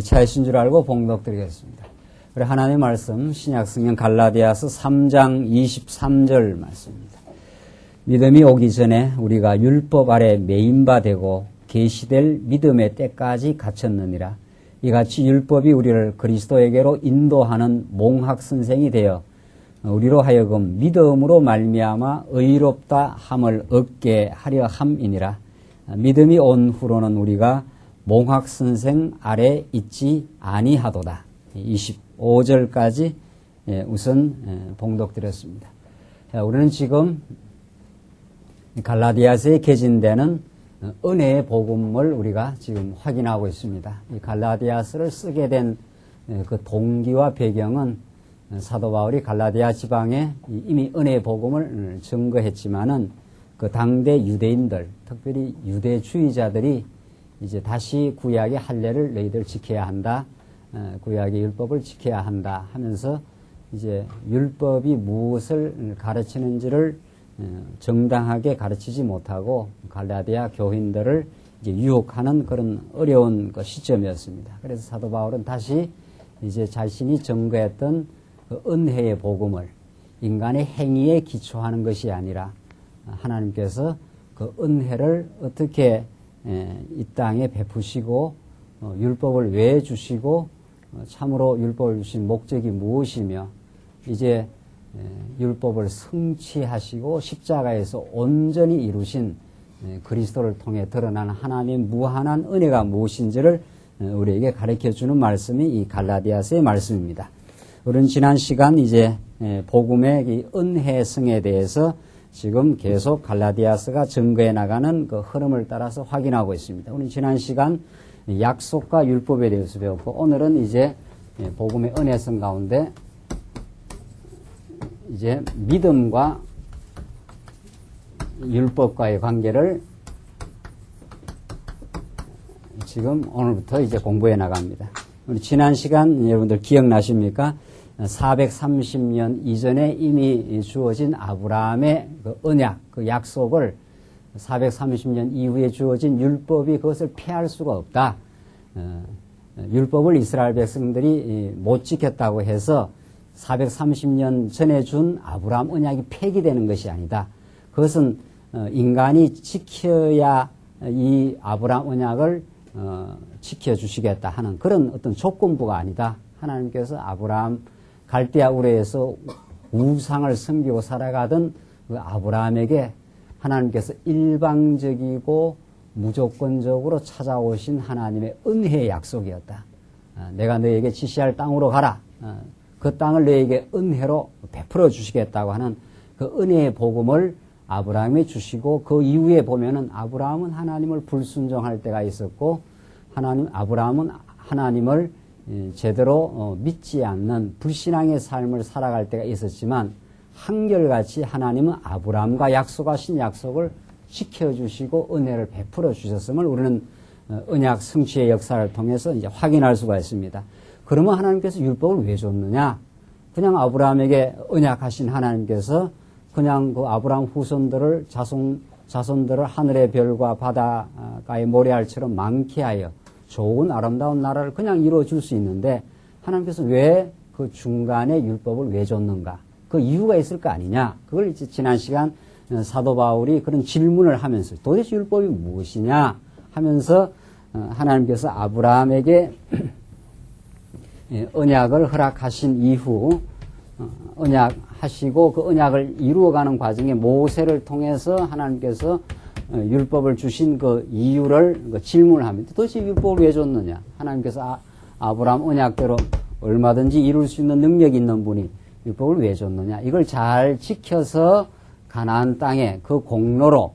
차이신 줄 알고 봉독드리겠습니다. 그래 하나님의 말씀 신약성경 갈라디아서 3장 23절 말씀입니다. 믿음이 오기 전에 우리가 율법 아래 매인바 되고 계시될 믿음의 때까지 갇혔느니라. 이같이 율법이 우리를 그리스도에게로 인도하는 몽학선생이 되어 우리로 하여금 믿음으로 말미암아 의롭다 함을 얻게 하려 함이니라. 믿음이 온 후로는 우리가 몽학선생 아래 있지 아니하도다. 25절까지 우선 봉독드렸습니다. 우리는 지금 갈라디아서에 개진되는 은혜의 복음을 우리가 지금 확인하고 있습니다. 이 갈라디아서를 쓰게 된 그 동기와 배경은 사도 바울이 갈라디아 지방에 이미 은혜의 복음을 증거했지만은 그 당대 유대인들, 특별히 유대주의자들이 이제 다시 구약의 할례를 너희들 지켜야 한다. 구약의 율법을 지켜야 한다 하면서 이제 율법이 무엇을 가르치는지를 정당하게 가르치지 못하고 갈라디아 교인들을 이제 유혹하는 그런 어려운 그 시점이었습니다. 그래서 사도 바울은 다시 이제 자신이 증거했던 그 은혜의 복음을 인간의 행위에 기초하는 것이 아니라 하나님께서 그 은혜를 어떻게 이 땅에 베푸시고 율법을 왜 주시고 참으로 율법을 주신 목적이 무엇이며 이제 율법을 성취하시고 십자가에서 온전히 이루신 그리스도를 통해 드러나는 하나님의 무한한 은혜가 무엇인지를 우리에게 가르쳐주는 말씀이 이 갈라디아서의 말씀입니다. 우리는 지난 시간 이제 복음의 이 은혜성에 대해서 지금 계속 갈라디아서가 증거해 나가는 그 흐름을 따라서 확인하고 있습니다. 우리는 지난 시간 약속과 율법에 대해서 배웠고 오늘은 이제 복음의 은혜성 가운데 이제 믿음과 율법과의 관계를 지금 오늘부터 이제 공부해 나갑니다. 우리 지난 시간 여러분들 기억나십니까? 430년 이전에 이미 주어진 아브라함의 그 언약, 그 약속을 430년 이후에 주어진 율법이 그것을 피할 수가 없다. 율법을 이스라엘 백성들이 못 지켰다고 해서 430년 전에 준 아브라함 언약이 폐기되는 것이 아니다. 그것은 인간이 지켜야 이 아브라함 언약을 지켜주시겠다 하는 그런 어떤 조건부가 아니다. 하나님께서 아브라함 갈대아 우르에서 우상을 섬기고 살아가던 그 아브라함에게 하나님께서 일방적이고 무조건적으로 찾아오신 하나님의 은혜의 약속이었다. 내가 너에게 지시할 땅으로 가라. 그 땅을 너에게 은혜로 베풀어 주시겠다고 하는 그 은혜의 복음을 아브라함이 주시고 그 이후에 보면은 아브라함은 하나님을 불순종할 때가 있었고 아브라함은 하나님을 제대로 믿지 않는 불신앙의 삶을 살아갈 때가 있었지만 한결같이 하나님은 아브라함과 약속하신 약속을 지켜주시고 은혜를 베풀어 주셨음을 우리는 언약 성취의 역사를 통해서 이제 확인할 수가 있습니다. 그러면 하나님께서 율법을 왜 줬느냐? 그냥 아브라함에게 언약하신 하나님께서 그냥 그 아브라함 후손들을 자손들을 하늘의 별과 바다가의 모래알처럼 많게 하여 좋은 아름다운 나라를 그냥 이루어 줄 수 있는데 하나님께서 왜 그 중간에 율법을 왜 줬는가? 그 이유가 있을 거 아니냐? 그걸 이제 지난 시간 사도 바울이 그런 질문을 하면서 도대체 율법이 무엇이냐 하면서 하나님께서 아브라함에게 언약을 허락하신 이후 언약하시고 그 언약을 이루어가는 과정에 모세를 통해서 하나님께서 율법을 주신 그 이유를 질문을 합니다. 도대체 율법을 왜 줬느냐? 하나님께서 아브라함 언약대로 얼마든지 이룰 수 있는 능력이 있는 분이 율법을 왜 줬느냐? 이걸 잘 지켜서 가나안 땅에 그 공로로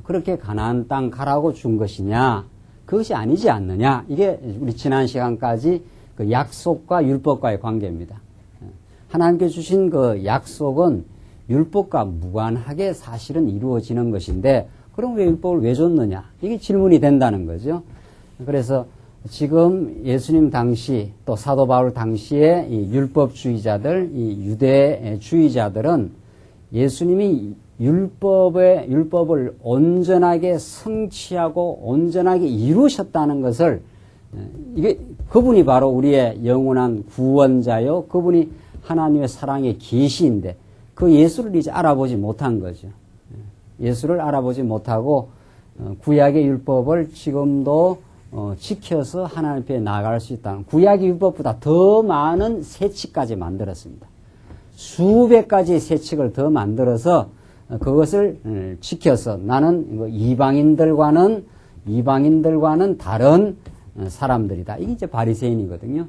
그렇게 가나안 땅 가라고 준 것이냐? 그것이 아니지 않느냐? 이게 우리 지난 시간까지 그 약속과 율법과의 관계입니다. 하나님께 주신 그 약속은 율법과 무관하게 사실은 이루어지는 것인데 그럼 왜 율법을 왜 줬느냐? 이게 질문이 된다는 거죠. 그래서 지금 예수님 당시 또 사도 바울 당시에 이 율법주의자들, 이 유대주의자들은 예수님이 율법을 온전하게 성취하고 온전하게 이루셨다는 것을 이게 그분이 바로 우리의 영원한 구원자요. 그분이 하나님의 사랑의 계시인데 그 예수를 이제 알아보지 못한 거죠. 예수를 알아보지 못하고 구약의 율법을 지금도 지켜서 하나님 앞에 나아갈 수 있다는 구약의 율법보다 더 많은 세칙까지 만들었습니다. 수백 가지의 세칙을 더 만들어서 그것을 지켜서 나는 이방인들과는 다른 사람들이다. 이게 이제 바리새인이거든요.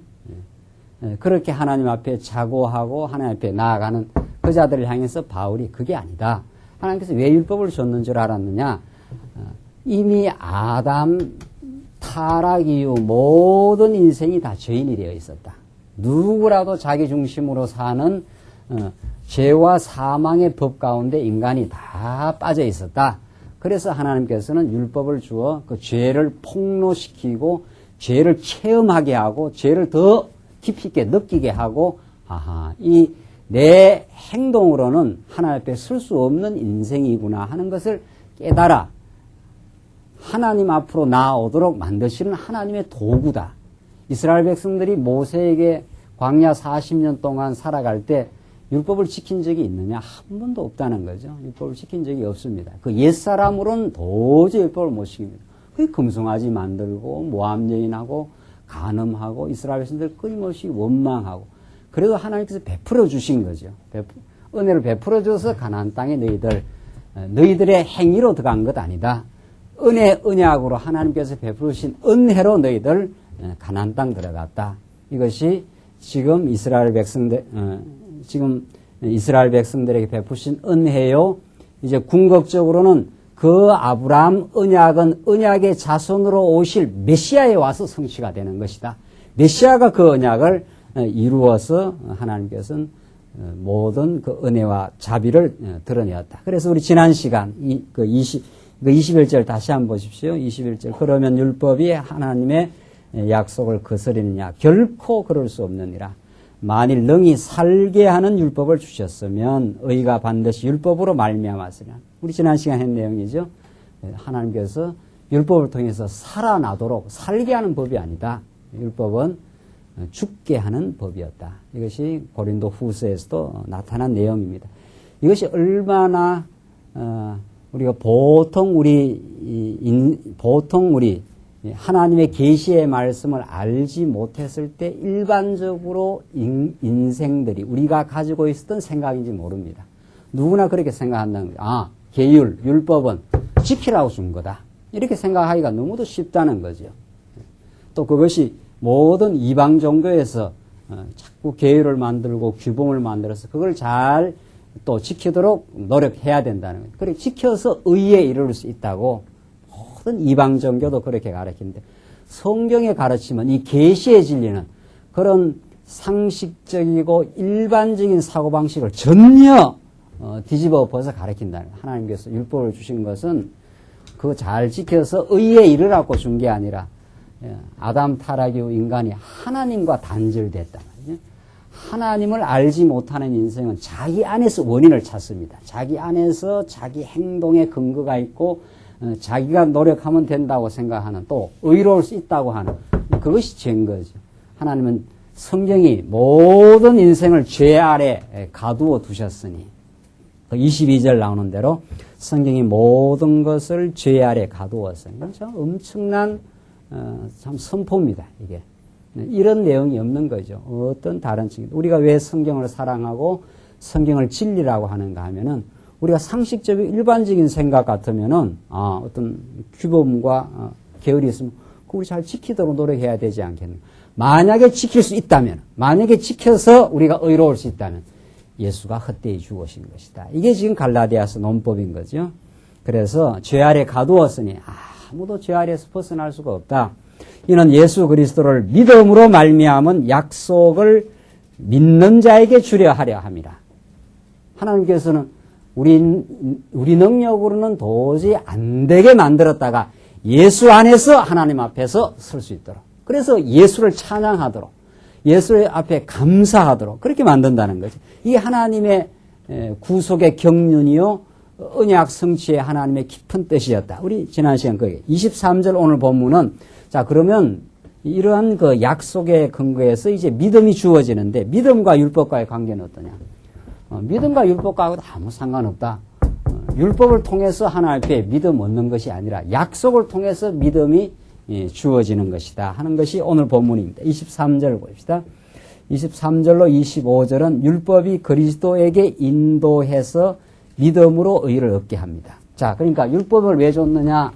그렇게 하나님 앞에 자고하고 하나님 앞에 나아가는 그 자들을 향해서 바울이 그게 아니다. 하나님께서 왜 율법을 줬는 줄 알았느냐? 이미 아담 타락 이후 모든 인생이 다 죄인이 되어 있었다. 누구라도 자기 중심으로 사는 죄와 사망의 법 가운데 인간이 다 빠져 있었다. 그래서 하나님께서는 율법을 주어 그 죄를 폭로시키고 죄를 체험하게 하고 죄를 더 깊이 있게 느끼게 하고 이 내 행동으로는 하나님 앞에 설 수 없는 인생이구나 하는 것을 깨달아 하나님 앞으로 나아오도록 만드시는 하나님의 도구다. 이스라엘 백성들이 모세에게 광야 40년 동안 살아갈 때 율법을 지킨 적이 있느냐? 한 번도 없다는 거죠. 율법을 지킨 적이 없습니다. 그 옛사람으로는 도저히 율법을 못 지킵니다. 그게 금송아지 만들고 모함 여인하고 간음하고 이스라엘 백성들 끊임없이 원망하고 그래도 하나님께서 베풀어 주신 거죠. 은혜를 베풀어 줘서 가나안 땅에 너희들의 행위로 들어간 것 아니다. 언약으로 하나님께서 베푸신 은혜로 너희들 가나안 땅 들어갔다. 이것이 지금 이스라엘 백성들에게 베푸신 은혜요. 이제 궁극적으로는 그 아브라함 언약은 언약의 자손으로 오실 메시아에 와서 성취가 되는 것이다. 메시아가 그 언약을 이루어서 하나님께서는 모든 그 은혜와 자비를 드러내었다. 그래서 우리 지난 시간 21절 다시 한번 보십시오. 21절 그러면 율법이 하나님의 약속을 거스리느냐? 결코 그럴 수 없느니라. 만일 능히 살게 하는 율법을 주셨으면 의가 반드시 율법으로 말미암았으리라. 우리 지난 시간 한 내용이죠. 하나님께서 율법을 통해서 살아나도록 살게 하는 법이 아니다. 율법은 죽게 하는 법이었다. 이것이 고린도 후서에서도 나타난 내용입니다. 이것이 얼마나 우리가 보통 우리 하나님의 계시의 말씀을 알지 못했을 때 일반적으로 인생들이 우리가 가지고 있었던 생각인지 모릅니다. 누구나 그렇게 생각한다는 거예요. 계율, 율법은 지키라고 준 거다. 이렇게 생각하기가 너무도 쉽다는 거죠. 또 그것이 모든 이방 종교에서 자꾸 계율을 만들고 규범을 만들어서 그걸 잘 또 지키도록 노력해야 된다는 거예요. 그렇게 지켜서 의에 이룰 수 있다고 모든 이방 종교도 그렇게 가르치는데 성경의 가르침은 이 계시의 진리는 그런 상식적이고 일반적인 사고방식을 전혀 뒤집어 엎어서 가르친다는 거예요. 하나님께서 율법을 주신 것은 그거 잘 지켜서 의에 이르라고 준 게 아니라 아담 타락 이후 인간이 하나님과 단절됐다. 하나님을 알지 못하는 인생은 자기 안에서 원인을 찾습니다. 자기 안에서 자기 행동에 근거가 있고 자기가 노력하면 된다고 생각하는 또 의로울 수 있다고 하는 그것이 죄인 거죠. 하나님은 성경이 모든 인생을 죄 아래 가두어 두셨으니 22절 나오는 대로 성경이 모든 것을 죄 아래 가두었으니 참 엄청난 참 선포입니다. 이게 이런 내용이 없는 거죠. 어떤 다른 측면 우리가 왜 성경을 사랑하고 성경을 진리라고 하는가 하면은 우리가 상식적인 일반적인 생각 같으면은 어떤 규범과 계율이 있으면 그거 우리 잘 지키도록 노력해야 되지 않겠나. 만약에 지킬 수 있다면 만약에 지켜서 우리가 의로울 수 있다면 예수가 헛되이 죽으신 것이다. 이게 지금 갈라디아서 논법인 거죠. 그래서 죄 아래 가두었으니 아무도 죄 아래에서 벗어날 수가 없다. 이는 예수 그리스도를 믿음으로 말미암은 약속을 믿는 자에게 주려 하려 함이라. 하나님께서는 우리 능력으로는 도저히 안 되게 만들었다가 예수 안에서 하나님 앞에서 설 수 있도록. 그래서 예수를 찬양하도록, 예수 앞에 감사하도록 그렇게 만든다는 거죠. 이게 하나님의 구속의 경륜이요, 언약 성취의 하나님의 깊은 뜻이었다. 우리 지난 시간 거기 23절 오늘 본문은 자 그러면 이러한 그 약속의 근거에서 이제 믿음이 주어지는데 믿음과 율법과의 관계는 어떠냐? 믿음과 율법과도 아무 상관없다. 율법을 통해서 하나님 앞에 믿음 얻는 것이 아니라 약속을 통해서 믿음이 주어지는 것이다 하는 것이 오늘 본문입니다. 23절 봅시다. 23절로 25절은 율법이 그리스도에게 인도해서 믿음으로 의를 얻게 합니다. 자, 그러니까 율법을 왜 줬느냐?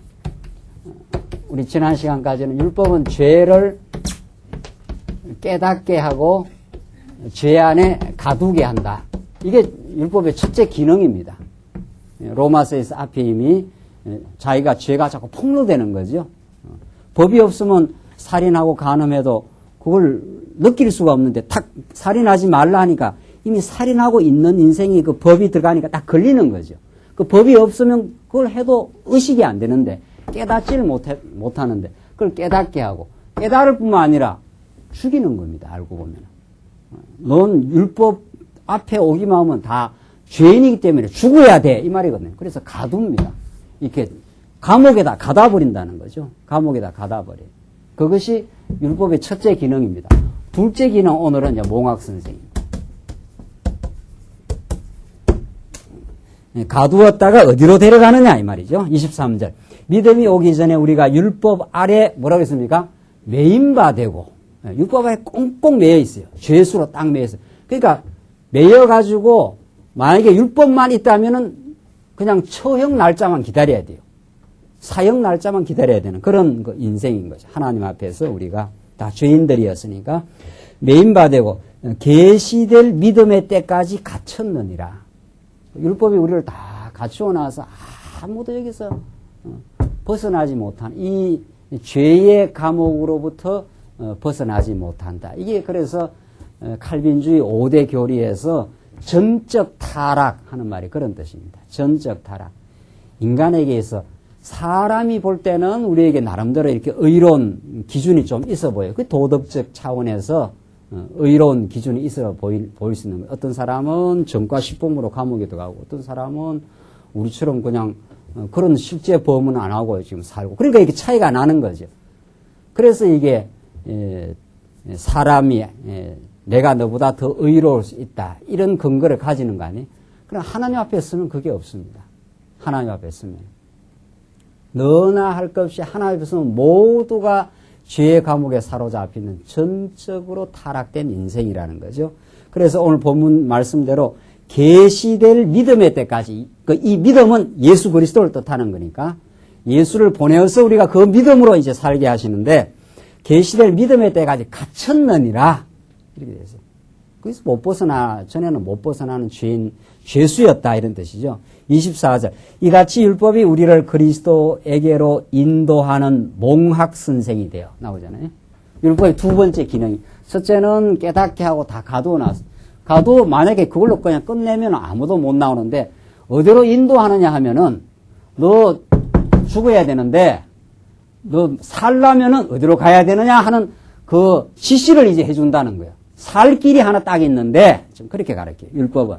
우리 지난 시간까지는 율법은 죄를 깨닫게 하고 죄 안에 가두게 한다. 이게 율법의 첫째 기능입니다. 로마서에서 앞에 이미 자기가 죄가 자꾸 폭로되는 거죠. 법이 없으면 살인하고 간음해도 그걸 느낄 수가 없는데 탁 살인하지 말라 하니까 이미 살인하고 있는 인생이 그 법이 들어가니까 딱 걸리는 거죠. 그 법이 없으면 그걸 해도 의식이 안 되는데 깨닫지를 못하는데 그걸 깨닫게 하고 깨달을 뿐만 아니라 죽이는 겁니다. 알고 보면. 넌 율법 앞에 오기만 하면 다 죄인이기 때문에 죽어야 돼. 이 말이거든요. 그래서 가둡니다. 이렇게 감옥에다 가다 버린다는 거죠. 감옥에다 가다 버려. 그것이 율법의 첫째 기능입니다. 둘째 기능 오늘은 이제 몽학 선생입니다. 가두었다가 어디로 데려가느냐 이 말이죠. 23절. 믿음이 오기 전에 우리가 율법 아래 뭐라고 했습니까? 매인바 되고 율법 아래 꽁꽁 매여 있어요. 죄수로 딱 매여 있어요. 그러니까 매여 가지고 만약에 율법만 있다면은 그냥 처형 날짜만 기다려야 돼요. 사형 날짜만 기다려야 되는 그런 그 인생인 거죠. 하나님 앞에서 우리가 다 죄인들이었으니까 매인바 되고 계시될 믿음의 때까지 갇혔느니라. 율법이 우리를 다 갖추어 나와서 아무도 여기서 벗어나지 못한 이 죄의 감옥으로부터 벗어나지 못한다. 이게 그래서 칼빈주의 5대 교리에서 전적 타락하는 말이 그런 뜻입니다. 전적 타락. 인간에게서 사람이 볼 때는 우리에게 나름대로 이렇게 의로운 기준이 좀 있어 보여요. 그 도덕적 차원에서 의로운 기준이 있어 보일 수 있는 거예요. 어떤 사람은 전과 십범으로 감옥에 들어가고 어떤 사람은 우리처럼 그냥 그런 실제 범은 안 하고 지금 살고 그러니까 이렇게 차이가 나는 거죠. 그래서 이게 사람이 내가 너보다 더 의로울 수 있다 이런 근거를 가지는 거 아니에요. 그러나 하나님 앞에 서면 그게 없습니다. 하나님 앞에 서면 너나 할 것 없이 하나님 앞에 서면 모두가 죄의 감옥에 사로잡히는 전적으로 타락된 인생이라는 거죠. 그래서 오늘 본문 말씀대로 계시될 믿음의 때까지 이 믿음은 예수 그리스도를 뜻하는 거니까 예수를 보내어서 우리가 그 믿음으로 이제 살게 하시는데 계시될 믿음의 때까지 갇혔느니라 이렇게 되어 있어요. 거기서 못 벗어나 전에는 못 벗어나는 죄수였다 이런 뜻이죠. 24절 이같이 율법이 우리를 그리스도에게로 인도하는 몽학 선생이 되어 나오잖아요. 율법의 두 번째 기능이 첫째는 깨닫게 하고 다 가두어 놨어. 가도 만약에 그걸로 그냥 끝내면 아무도 못 나오는데 어디로 인도하느냐 하면은 너 죽어야 되는데 너 살려면은 어디로 가야 되느냐 하는 그 지시를 이제 해준다는 거예요. 살 길이 하나 딱 있는데 좀 그렇게 가르쳐요. 율법은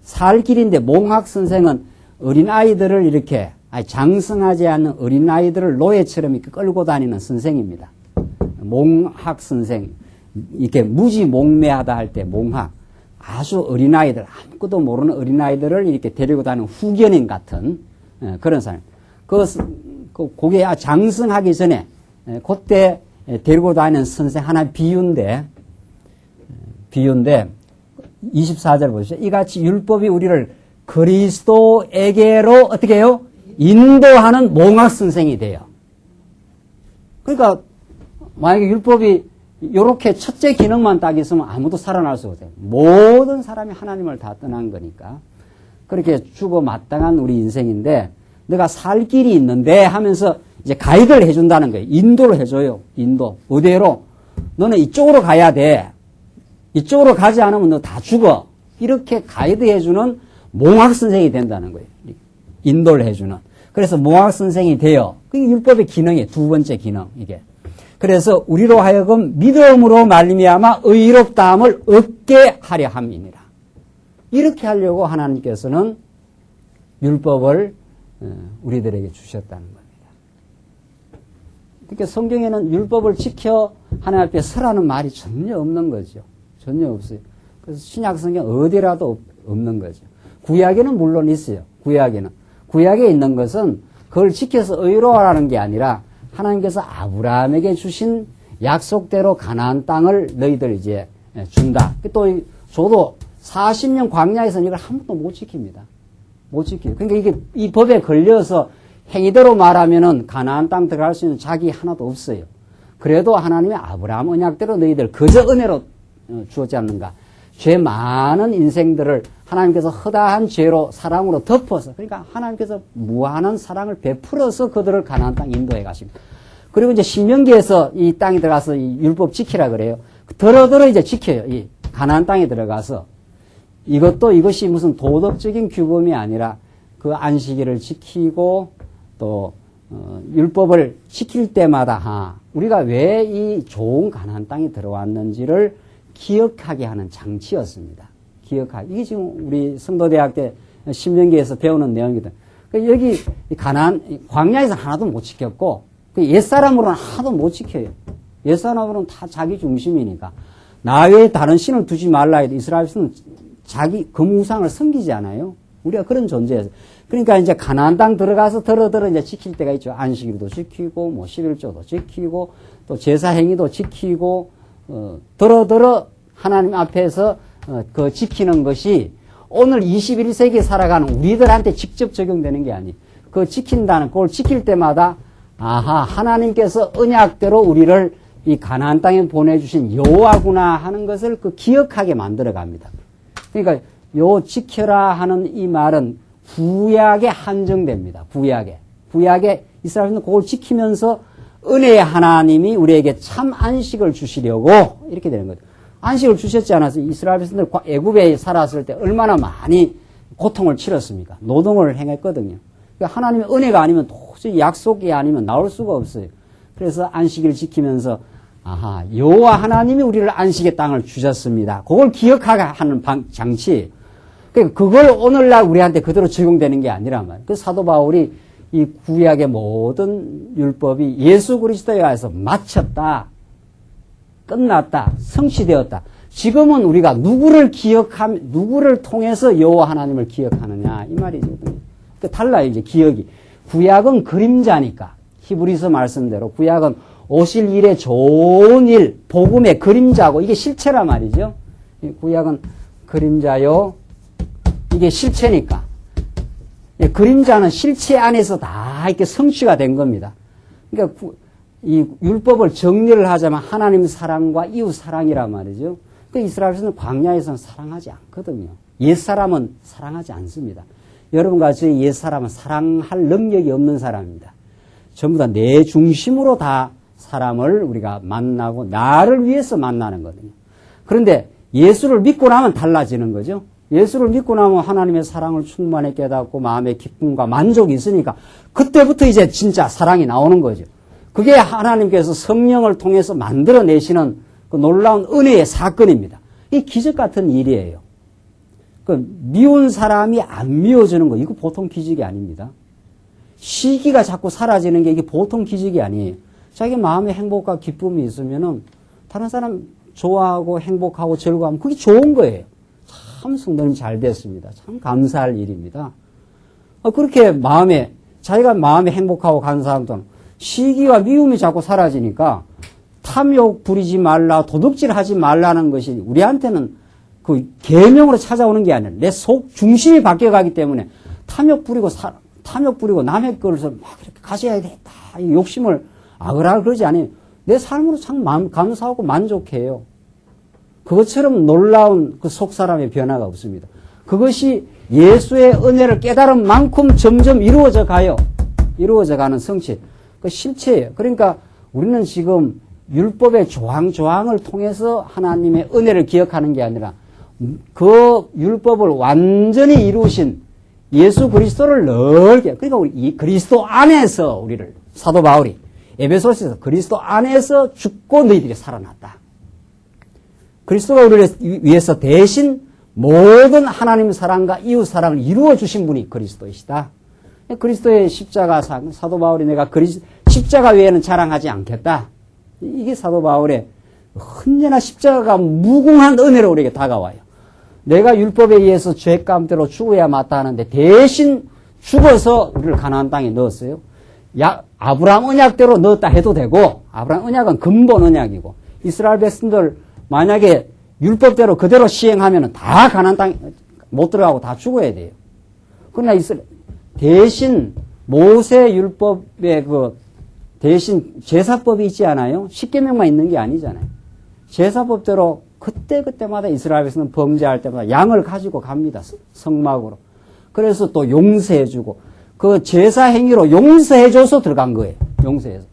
살 길인데 몽학 선생은 어린 아이들을 이렇게 장성하지 않는 어린 아이들을 노예처럼 이렇게 끌고 다니는 선생입니다. 몽학 선생. 이렇게 무지몽매하다 할 때 몽학. 아주 어린아이들, 아무것도 모르는 어린아이들을 이렇게 데리고 다니는 후견인 같은 그런 사람. 그게 장성하기 전에 그때 데리고 다니는 선생 하나 비유인데 24절 보시죠. 이같이 율법이 우리를 그리스도에게로 어떻게 해요? 인도하는 몽학 선생이 돼요. 그러니까 만약에 율법이 이렇게 첫째 기능만 딱 있으면 아무도 살아날 수 없어요. 모든 사람이 하나님을 다 떠난 거니까. 그렇게 죽어 마땅한 우리 인생인데 내가 살 길이 있는데 하면서 이제 가이드를 해준다는 거예요. 인도를 해줘요. 인도. 어디로? 너는 이쪽으로 가야 돼. 이쪽으로 가지 않으면 너 다 죽어. 이렇게 가이드 해주는 몽학 선생이 된다는 거예요. 인도를 해주는. 그래서 몽학 선생이 돼요. 그게 율법의 기능이에요. 두 번째 기능 이게. 그래서 우리로 하여금 믿음으로 말미암아 의롭다함을 얻게 하려 함이니라. 이렇게 하려고 하나님께서는 율법을 우리들에게 주셨다는 겁니다. 그러니까 성경에는 율법을 지켜 하나님 앞에 서라는 말이 전혀 없는 거죠. 전혀 없어요. 그래서 신약 성경 어디라도 없는 거죠. 구약에는 물론 있어요. 구약에 있는 것은 그걸 지켜서 의로하라는 게 아니라 하나님께서 아브라함에게 주신 약속대로 가나안 땅을 너희들 이제 준다. 또 저도 40년 광야에서는 이걸 한 번도 못 지킵니다. 못 지켜요. 그러니까 이게 이 법에 걸려서 행위대로 말하면은 가나안 땅 들어갈 수 있는 자기 하나도 없어요. 그래도 하나님의 아브라함 언약대로 너희들 그저 은혜로 주었지 않는가. 죄 많은 인생들을 하나님께서 허다한 죄로 사랑으로 덮어서, 그러니까 하나님께서 무한한 사랑을 베풀어서 그들을 가나안 땅 인도해 가십니다. 그리고 이제 신명기에서 이 땅에 들어가서 이 율법 지키라 그래요. 더러더러 이제 지켜요. 이 가나안 땅에 들어가서. 이것이 무슨 도덕적인 규범이 아니라 그 안식일을 지키고 또 율법을 지킬 때마다 우리가 왜 이 좋은 가나안 땅에 들어왔는지를 기억하게 하는 장치였습니다. 이게 지금 우리 성도대학 때 신명기에서 배우는 내용이거든. 여기 가나안 광야에서 하나도 못 지켰고 옛사람으로는 하나도 못 지켜요. 옛사람으로는 다 자기 중심이니까. 나 외에 다른 신을 두지 말라 해도 이스라엘에서는 자기 금우상을 섬기지 않아요. 우리가 그런 존재예요. 그러니까 이제 가나안 땅 들어가서 더러더러 이제 지킬 때가 있죠. 안식일도 지키고, 뭐 11조도 지키고, 또 제사 행위도 지키고, 더러더러 하나님 앞에서 그 지키는 것이 오늘 21세기에 살아가는 우리들한테 직접 적용되는 게 아니에요. 그걸 지킬 때마다 하나님께서 언약대로 우리를 이 가나안 땅에 보내주신 여호와구나 하는 것을 기억하게 만들어 갑니다. 그러니까 요 지켜라 하는 이 말은 구약에 한정됩니다. 구약에 이스라엘은 그걸 지키면서 은혜의 하나님이 우리에게 참 안식을 주시려고 이렇게 되는 거죠. 안식을 주셨지 않아서 이스라엘 백성들 애굽에 살았을 때 얼마나 많이 고통을 치렀습니까? 노동을 행했거든요. 그러니까 하나님의 은혜가 아니면 도저히 약속이 아니면 나올 수가 없어요. 그래서 안식일을 지키면서 여호와 하나님이 우리를 안식의 땅을 주셨습니다. 그걸 기억하게 하는 장치. 그걸 오늘날 우리한테 그대로 적용되는 게 아니란 말이에요. 그 사도 바울이 이 구약의 모든 율법이 예수 그리스도에 가서 마쳤다. 끝났다. 성취되었다. 지금은 우리가 누구를 통해서 여호와 하나님을 기억하느냐 이 말이거든요. 달라요, 이제 기억이. 구약은 그림자니까. 히브리서 말씀대로 구약은 오실 일의 좋은 일, 복음의 그림자고 이게 실체란 말이죠. 구약은 그림자요. 이게 실체니까. 그림자는 실체 안에서 다 이렇게 성취가 된 겁니다. 그러니까 이 율법을 정리를 하자면 하나님 사랑과 이웃 사랑이란 말이죠. 그러니까 이스라엘에서는 광야에서는 사랑하지 않거든요. 옛사람은 사랑하지 않습니다. 여러분과 저희 옛사람은 사랑할 능력이 없는 사람입니다. 전부 다 내 중심으로 다 사람을 우리가 만나고 나를 위해서 만나는 거거든요. 그런데 예수를 믿고 나면 달라지는 거죠. 예수를 믿고 나면 하나님의 사랑을 충만히 깨닫고 마음의 기쁨과 만족이 있으니까 그때부터 이제 진짜 사랑이 나오는 거죠. 그게 하나님께서 성령을 통해서 만들어내시는 그 놀라운 은혜의 사건입니다. 이 기적 같은 일이에요. 미운 사람이 안 미워지는 거, 이거 보통 기적이 아닙니다. 시기가 자꾸 사라지는 게 이게 보통 기적이 아니에요. 자기 마음에 행복과 기쁨이 있으면은 다른 사람 좋아하고 행복하고 즐거워하면 그게 좋은 거예요. 참 성도님 잘 됐습니다. 참 감사할 일입니다. 그렇게 자기가 마음에 행복하고 감사하면 시기와 미움이 자꾸 사라지니까 탐욕 부리지 말라, 도둑질 하지 말라는 것이 우리한테는 그 계명으로 찾아오는 게 아니라 내 속 중심이 바뀌어가기 때문에 탐욕 부리고 남의 것을 막 이렇게 가져야겠다. 이 욕심을 아그라그 그러지 않아요. 내 삶으로 참 감사하고 만족해요. 그것처럼 놀라운 그 속 사람의 변화가 없습니다. 그것이 예수의 은혜를 깨달은 만큼 점점 이루어져 가는 성취. 그 실체예요. 그러니까 우리는 지금 율법의 조항을 통해서 하나님의 은혜를 기억하는 게 아니라 그 율법을 완전히 이루신 예수 그리스도를 넓게, 그러니까 우리 이 그리스도 안에서 우리를 사도 바울이 에베소서에서 그리스도 안에서 죽고 너희들이 살아났다. 그리스도가 우리를 위해서 대신 모든 하나님 사랑과 이웃 사랑을 이루어 주신 분이 그리스도이시다. 그리스도의 십자가 사도 바울이 내가 십자가 외에는 자랑하지 않겠다. 이게 사도 바울의 언제나 십자가가 무궁한 은혜로 우리에게 다가와요. 내가 율법에 의해서 죄감대로 죽어야 마땅 하는데 대신 죽어서 우리를 가나안 땅에 넣었어요. 아브라함 언약대로 넣었다 해도 되고, 아브라함 언약은 근본 언약이고, 이스라엘 백성들 만약에 율법대로 그대로 시행하면 다 가나안 땅에 못 들어가고 다 죽어야 돼요. 그러나 대신 모세 율법의 대신 제사법이 있지 않아요? 10계명만 있는 게 아니잖아요. 제사법대로 그때그때마다 이스라엘 백성은 범죄할 때마다 양을 가지고 갑니다. 성막으로. 그래서 또 용서해주고, 그 제사 행위로 용서해줘서 들어간 거예요. 용서해서.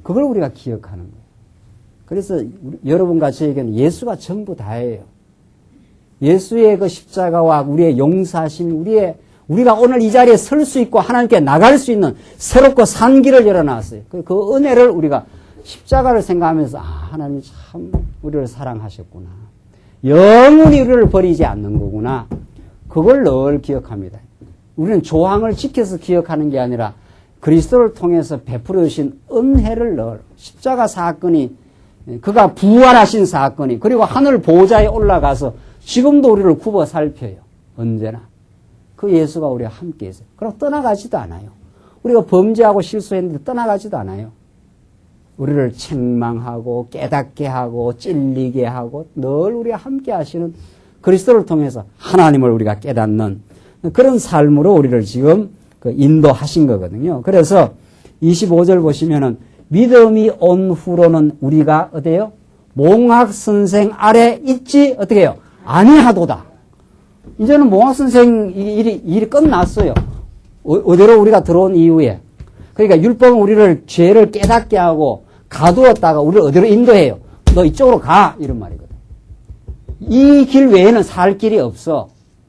그걸 우리가 기억하는 거예요. 그래서 여러분과 저에게는 예수가 전부 다예요. 예수의 그 십자가와 우리의 용서하심이 우리가 오늘 이 자리에 설 수 있고 하나님께 나갈 수 있는 새롭고 산 길을 열어놨어요. 그 은혜를 우리가 십자가를 생각하면서 하나님이 참 우리를 사랑하셨구나. 영원히 우리를 버리지 않는 거구나. 그걸 늘 기억합니다. 우리는 조항을 지켜서 기억하는 게 아니라 그리스도를 통해서 베풀어 주신 은혜를 늘 십자가 사건이 그가 부활하신 사건이 그리고 하늘 보좌에 올라가서 지금도 우리를 굽어 살펴요. 언제나. 그 예수가 우리와 함께 있어요. 그럼 떠나가지도 않아요. 우리가 범죄하고 실수했는데 떠나가지도 않아요. 우리를 책망하고 깨닫게 하고 찔리게 하고 늘 우리와 함께 하시는 그리스도를 통해서 하나님을 우리가 깨닫는 그런 삶으로 우리를 지금 인도하신 거거든요. 그래서 25절 보시면은 믿음이 온 후로는 우리가 어때요? 몽학 선생 아래 있지 어떻게 해요? 아니하도다. 이제는 몽학 선생 일이 끝났어요. 어디로 우리가 들어온 이후에. 그러니까 율법은 우리를 죄를 깨닫게 하고 가두었다가 우리를 어디로 인도해요? 너 이쪽으로 가 이런 말이거든. 이 길 외에는 살 길이 없어.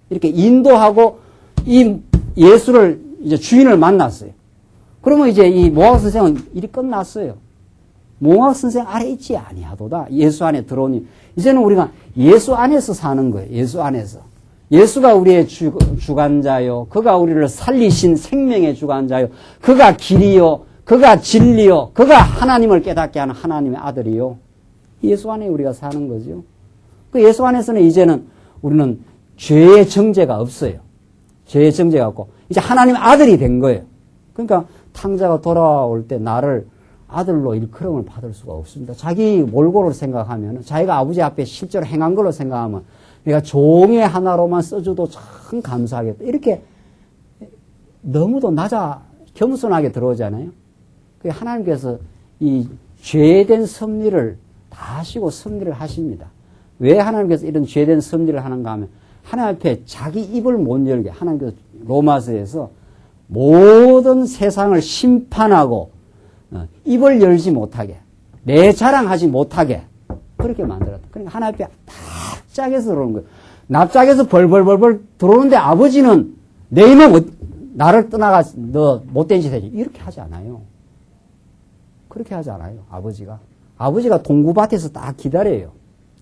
이렇게 인도하고 이 예수를 이제 주인을 만났어요. 그러면 이제 이 몽학 선생은 일이 끝났어요. 몽학 선생 아래 있지 아니하도다. 예수 안에 들어오니 이제는 우리가 예수 안에서 사는 거예요. 예수 안에서. 예수가 우리의 주관자요. 그가 우리를 살리신 생명의 주관자요. 그가 길이요. 그가 진리요. 그가 하나님을 깨닫게 하는 하나님의 아들이요. 예수 안에 우리가 사는 거죠. 그 예수 안에서는 이제는 우리는 죄의 정죄가 없어요. 죄의 정죄가 없고 이제 하나님의 아들이 된 거예요. 그러니까 탕자가 돌아올 때 나를 아들로 일컬음을 받을 수가 없습니다. 자기 몰골을 생각하면 자기가 아버지 앞에 실제로 행한 걸로 생각하면 내가 종의 하나로만 써줘도 참 감사하겠다. 이렇게 너무도 겸손하게 들어오잖아요. 하나님께서 이 죄된 섭리를 다 하시고 섭리를 하십니다. 왜 하나님께서 이런 죄된 섭리를 하는가 하면 하나님 앞에 자기 입을 못 열게 하나님께서 로마서에서 모든 세상을 심판하고 입을 열지 못하게 내 자랑하지 못하게 그렇게 만들었다. 그러니까 하나님 앞에 납작에서 들어오는 거예요. 납작에서 벌벌벌벌 들어오는데 아버지는 내 이놈 나를 떠나가 너 못된 짓 해야지 이렇게 하지 않아요. 그렇게 하지 않아요. 아버지가 동구밭에서 딱 기다려요.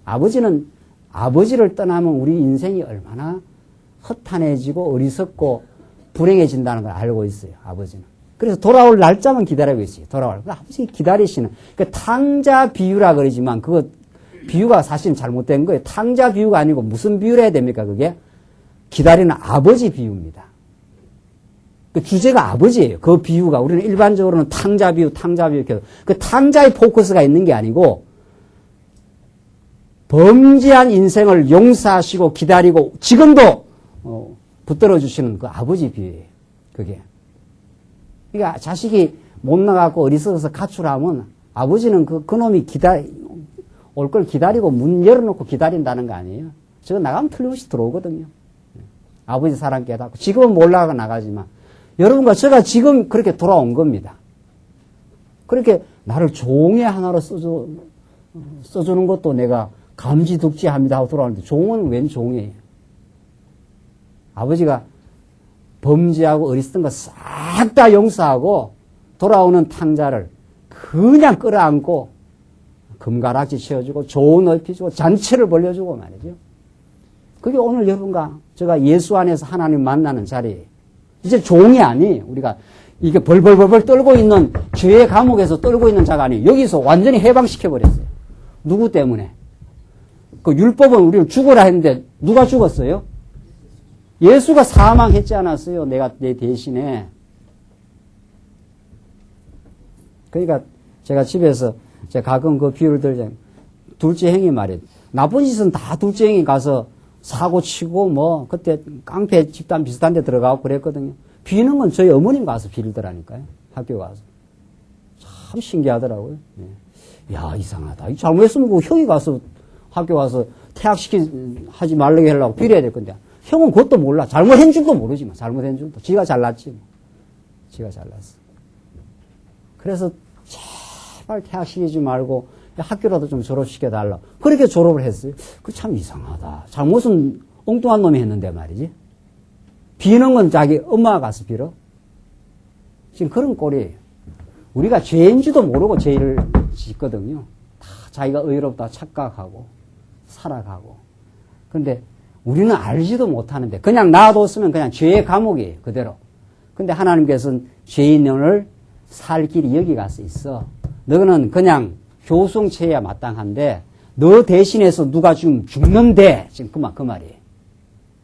아버지는 아버지를 떠나면 우리 인생이 얼마나 허탄해지고 어리석고 불행해진다는 걸 알고 있어요. 아버지는. 그래서 돌아올 날짜만 기다리고 있어요. 돌아올. 아버지 기다리시는. 그 탕자 비유라 그러지만 그거 비유가 사실 잘못된 거예요. 탕자 비유가 아니고 무슨 비유를 해야 됩니까? 그게 기다리는 아버지 비유입니다. 그 주제가 아버지예요. 그 비유가 우리는 일반적으로는 탕자 비유 이렇게 그 탕자의 포커스가 있는 게 아니고 범죄한 인생을 용서하시고 기다리고 지금도 붙들어 주시는 그 아버지 비유예요. 그게. 그러니까 자식이 못 나가고 어리석어서 가출하면 아버지는 그놈이 올 걸 기다리고 문 열어놓고 기다린다는 거 아니에요. 저거 나가면 틀림없이 들어오거든요. 아버지 사랑 깨닫고 지금은 몰라가 나가지만 여러분과 제가 지금 그렇게 돌아온 겁니다. 그렇게 나를 종의 하나로 써주는 것도 내가 감지덕지합니다 하고 돌아오는데 종은 웬 종이에요? 아버지가 범죄하고 어리석은 거 싹 다 용서하고 돌아오는 탕자를 그냥 끌어안고 금가락지 씌워주고 좋은 옷 입혀주고 잔치를 벌려주고 말이죠. 그게 오늘 여러분과 제가 예수 안에서 하나님 만나는 자리예요. 이제 종이 아니에요. 우리가 이게 벌벌벌벌 떨고 있는 죄의 감옥에서 떨고 있는 자가 아니에요. 여기서 완전히 해방시켜버렸어요. 누구 때문에? 그 율법은 우리를 죽어라 했는데 누가 죽었어요? 예수가 사망했지 않았어요. 내 대신에. 그러니까 제가 집에서 제가 가끔 그 비유를 들자면 둘째 형이 말이에요. 나쁜 짓은 다 둘째 형이 가서 사고 치고 뭐 그때 깡패 집단 비슷한 데 들어가고 그랬거든요. 비는 건 저희 어머님 가서 빌더라니까요. 학교 가서. 참 신기하더라고요. 예. 야, 이상하다. 잘못했으면 그 형이 가서 학교 가서 하지 말라고 하려고 빌어야 될 건데. 형은 그것도 몰라. 잘못한 줄도 모르지만, 잘못한 줄도. 지가 잘났지. 뭐. 지가 잘났어. 그래서 제발 퇴학시키지 말고 학교라도 좀 졸업시켜달라. 그렇게 졸업을 했어요. 그 참 이상하다. 잘못은 엉뚱한 놈이 했는데 말이지. 비는 건 자기 엄마가 가서 빌어. 지금 그런 꼴이에요. 우리가 죄인지도 모르고 죄를 짓거든요. 다 자기가 의롭다 착각하고 살아가고. 그런데 우리는 알지도 못하는데 그냥 놔뒀으면 그냥 죄의 감옥이에요. 그대로. 근데 하나님께서는 죄인을 살 길이 여기 가서 있어. 너는 그냥 교송체해야 마땅한데 너 대신해서 누가 지금 죽는데 지금 그 말이에요.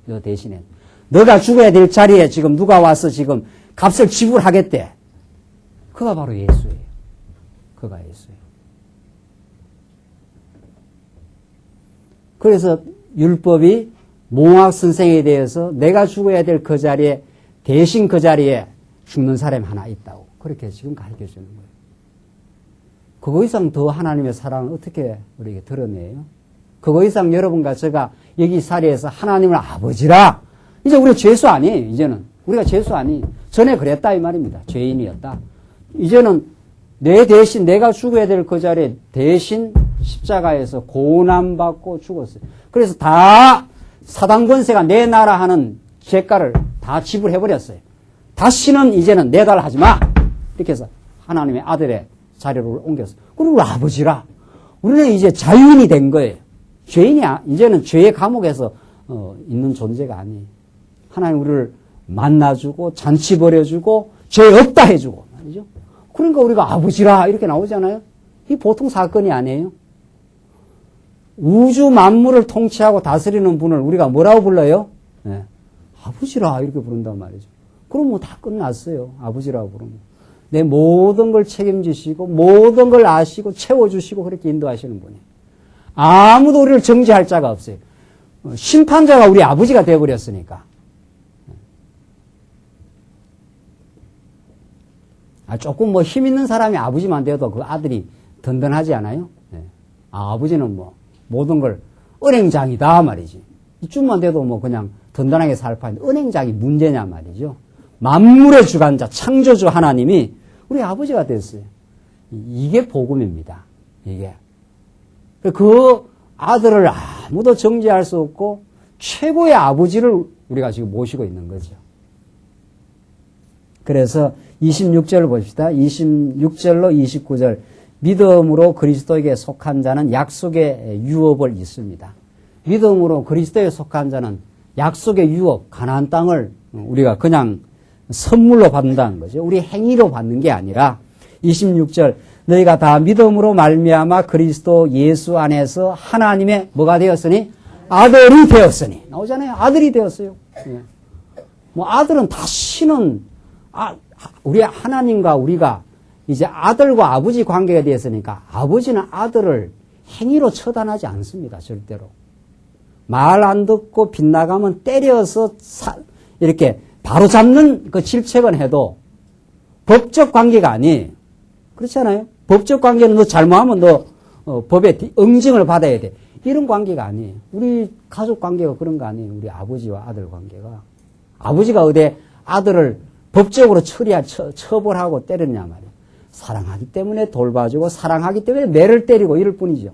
너 대신에. 너가 죽어야 될 자리에 지금 누가 와서 지금 값을 지불하겠대. 그가 바로 예수예요. 그가 예수예요. 그래서 율법이 몽학 선생에 대해서 내가 죽어야 될 그 자리에 대신 그 자리에 죽는 사람이 하나 있다고. 그렇게 지금 가르쳐 주는 거예요. 그거 이상 더 하나님의 사랑을 어떻게 우리에게 드러내요? 그거 이상 여러분과 제가 여기 자리에서 하나님을 아버지라. 이제 우리가 죄수 아니에요. 이제는. 우리가 죄수 아니에요. 전에 그랬다 이 말입니다. 죄인이었다. 이제는 내 대신 내가 죽어야 될 그 자리에 대신 십자가에서 고난받고 죽었어요. 그래서 다 사단 권세가 내 나라 하는 죄가를 다 지불해버렸어요. 다시는 이제는 내달하지 마. 이렇게 해서 하나님의 아들의 자리로 옮겼어요. 그리고 아버지라. 우리는 이제 자유인이 된 거예요. 죄인이야. 이제는 죄의 감옥에서 있는 존재가 아니에요. 하나님 우리를 만나주고 잔치 벌여주고 죄 없다 해주고 말이죠. 그러니까 우리가 아버지라 이렇게 나오잖아요. 이 보통 사건이 아니에요. 우주 만물을 통치하고 다스리는 분을 우리가 뭐라고 불러요? 네. 아버지라 이렇게 부른단 말이죠. 그럼 뭐 다 끝났어요. 아버지라고 부르면. 내 모든 걸 책임지시고 모든 걸 아시고 채워주시고 그렇게 인도하시는 분이에요. 아무도 우리를 정죄할 자가 없어요. 심판자가 우리 아버지가 되어버렸으니까. 조금 뭐 힘 있는 사람이 아버지만 되어도 그 아들이 든든하지 않아요? 네. 아버지는 뭐 모든 걸 은행장이다 말이지. 이쯤만 돼도 뭐 그냥 든든하게 살 판인데 은행장이 문제냐 말이죠. 만물의 주관자 창조주 하나님이 우리 아버지가 됐어요. 이게 복음입니다. 이게. 그 아들을 아무도 정죄할 수 없고 최고의 아버지를 우리가 지금 모시고 있는 거죠. 그래서 26절을 봅시다. 26절로 29절. 믿음으로 그리스도에게 속한 자는 약속의 유업을 있습니다. 믿음으로 그리스도에 속한 자는 약속의 유업, 가나안 땅을 우리가 그냥 선물로 받는다는 거죠. 우리 행위로 받는 게 아니라 26절 너희가 다 믿음으로 말미암아 그리스도 예수 안에서 하나님의 뭐가 되었으니 아들이 되었으니 나오잖아요. 아들이 되었어요. 뭐 아들은 다시는 우리 하나님과 우리가 이제 아들과 아버지 관계가 되었으니까 아버지는 아들을 행위로 처단하지 않습니다. 절대로. 말 안 듣고 빗나가면 때려서 이렇게 바로 잡는 그 질책은 해도 법적 관계가 아니에요. 그렇지 않아요? 법적 관계는 너 잘못하면 너 법에 응징을 받아야 돼. 이런 관계가 아니에요. 우리 가족 관계가 그런 거 아니에요. 우리 아버지와 아들 관계가. 아버지가 어디 아들을 법적으로 처벌하고 때리느냐 말이에요. 사랑하기 때문에 돌봐주고 사랑하기 때문에 매를 때리고 이럴 뿐이죠.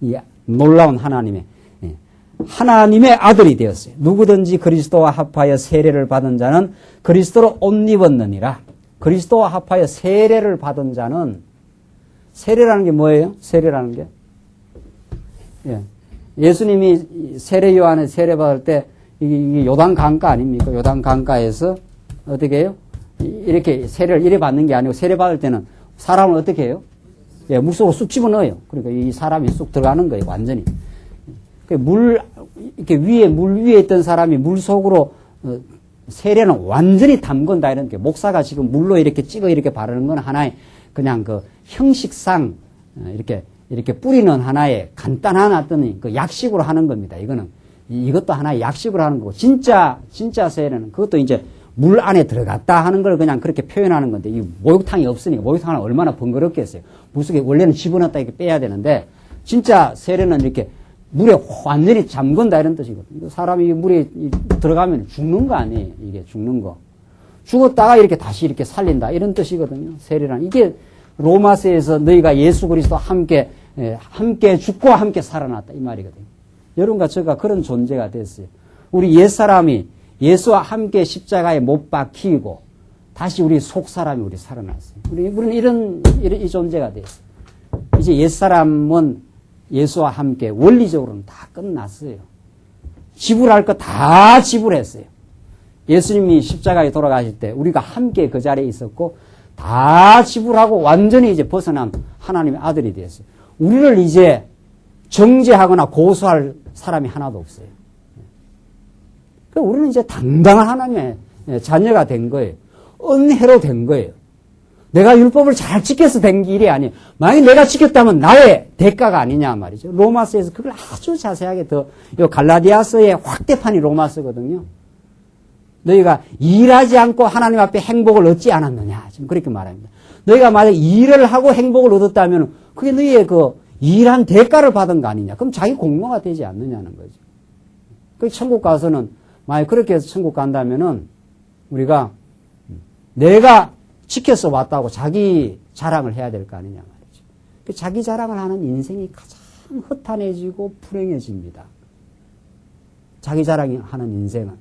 이 놀라운 하나님의 아들이 되었어요. 누구든지 그리스도와 합하여 세례를 받은 자는 그리스도로 옷 입었느니라. 그리스도와 합하여 세례를 받은 자는 세례라는 게 뭐예요? 세례라는 게? 예수님이 세례 요한에 세례 받을 때 이게 요단 강가 아닙니까? 요단 강가에서 어떻게 해요? 이렇게 세례를 이래 받는 게 아니고 세례 받을 때는 사람을 어떻게 해요? 예, 물속으로 쑥 집어넣어요. 그러니까 이 사람이 쑥 들어가는 거예요, 완전히. 이렇게 물 위에 있던 사람이 물 속으로, 세례는 완전히 담근다 이런 게, 목사가 지금 물로 이렇게 찍어 이렇게 바르는 건 하나의 그냥 그 형식상, 이렇게 뿌리는 하나의 간단한 어떤 그 약식으로 하는 겁니다. 이것도 하나의 약식으로 하는 거고, 진짜 세례는 그것도 이제 물 안에 들어갔다 하는 걸 그냥 그렇게 표현하는 건데, 이 목욕탕이 없으니까, 목욕탕은 얼마나 번거롭겠어요. 물속에 원래는 집어넣었다 이렇게 빼야 되는데, 진짜 세례는 이렇게 물에 완전히 잠근다 이런 뜻이거든요. 사람이 물에 들어가면 죽는 거 아니에요. 이게 죽는 거. 죽었다가 이렇게 다시 이렇게 살린다 이런 뜻이거든요. 세례란. 이게 로마서에서 너희가 예수 그리스도 함께 죽고 함께 살아났다 이 말이거든요. 여러분과 저가 그런 존재가 됐어요. 우리 옛사람이 예수와 함께 십자가에 못 박히고 다시 우리 속사람이 우리 살아났어요. 우리는 이 존재가 됐어요. 이제 옛사람은 예수와 함께 원리적으로는 다 끝났어요. 지불할 거 다 지불했어요. 예수님이 십자가에 돌아가실 때 우리가 함께 그 자리에 있었고 다 지불하고 완전히 이제 벗어난 하나님의 아들이 되었어요. 우리를 이제 정죄하거나 고소할 사람이 하나도 없어요. 그러니까 우리는 이제 당당한 하나님의 자녀가 된 거예요. 은혜로 된 거예요. 내가 율법을 잘 지켜서 된 길이 아니에요. 만약에 내가 지켰다면 나의 대가가 아니냐 말이죠. 로마서에서 그걸 아주 자세하게 요 갈라디아서의 확대판이 로마서거든요. 너희가 일하지 않고 하나님 앞에 행복을 얻지 않았느냐. 지금 그렇게 말합니다. 너희가 만약 일을 하고 행복을 얻었다면 그게 너희의 그 일한 대가를 받은 거 아니냐. 그럼 자기 공로가 되지 않느냐는 거죠. 그 천국 가서는 만약 그렇게 해서 천국 간다면은 우리가 내가 지켜서 왔다고 자기 자랑을 해야 될 거 아니냐 말이죠. 그 자기 자랑을 하는 인생이 가장 허탄해지고 불행해집니다. 자기 자랑하는 인생은.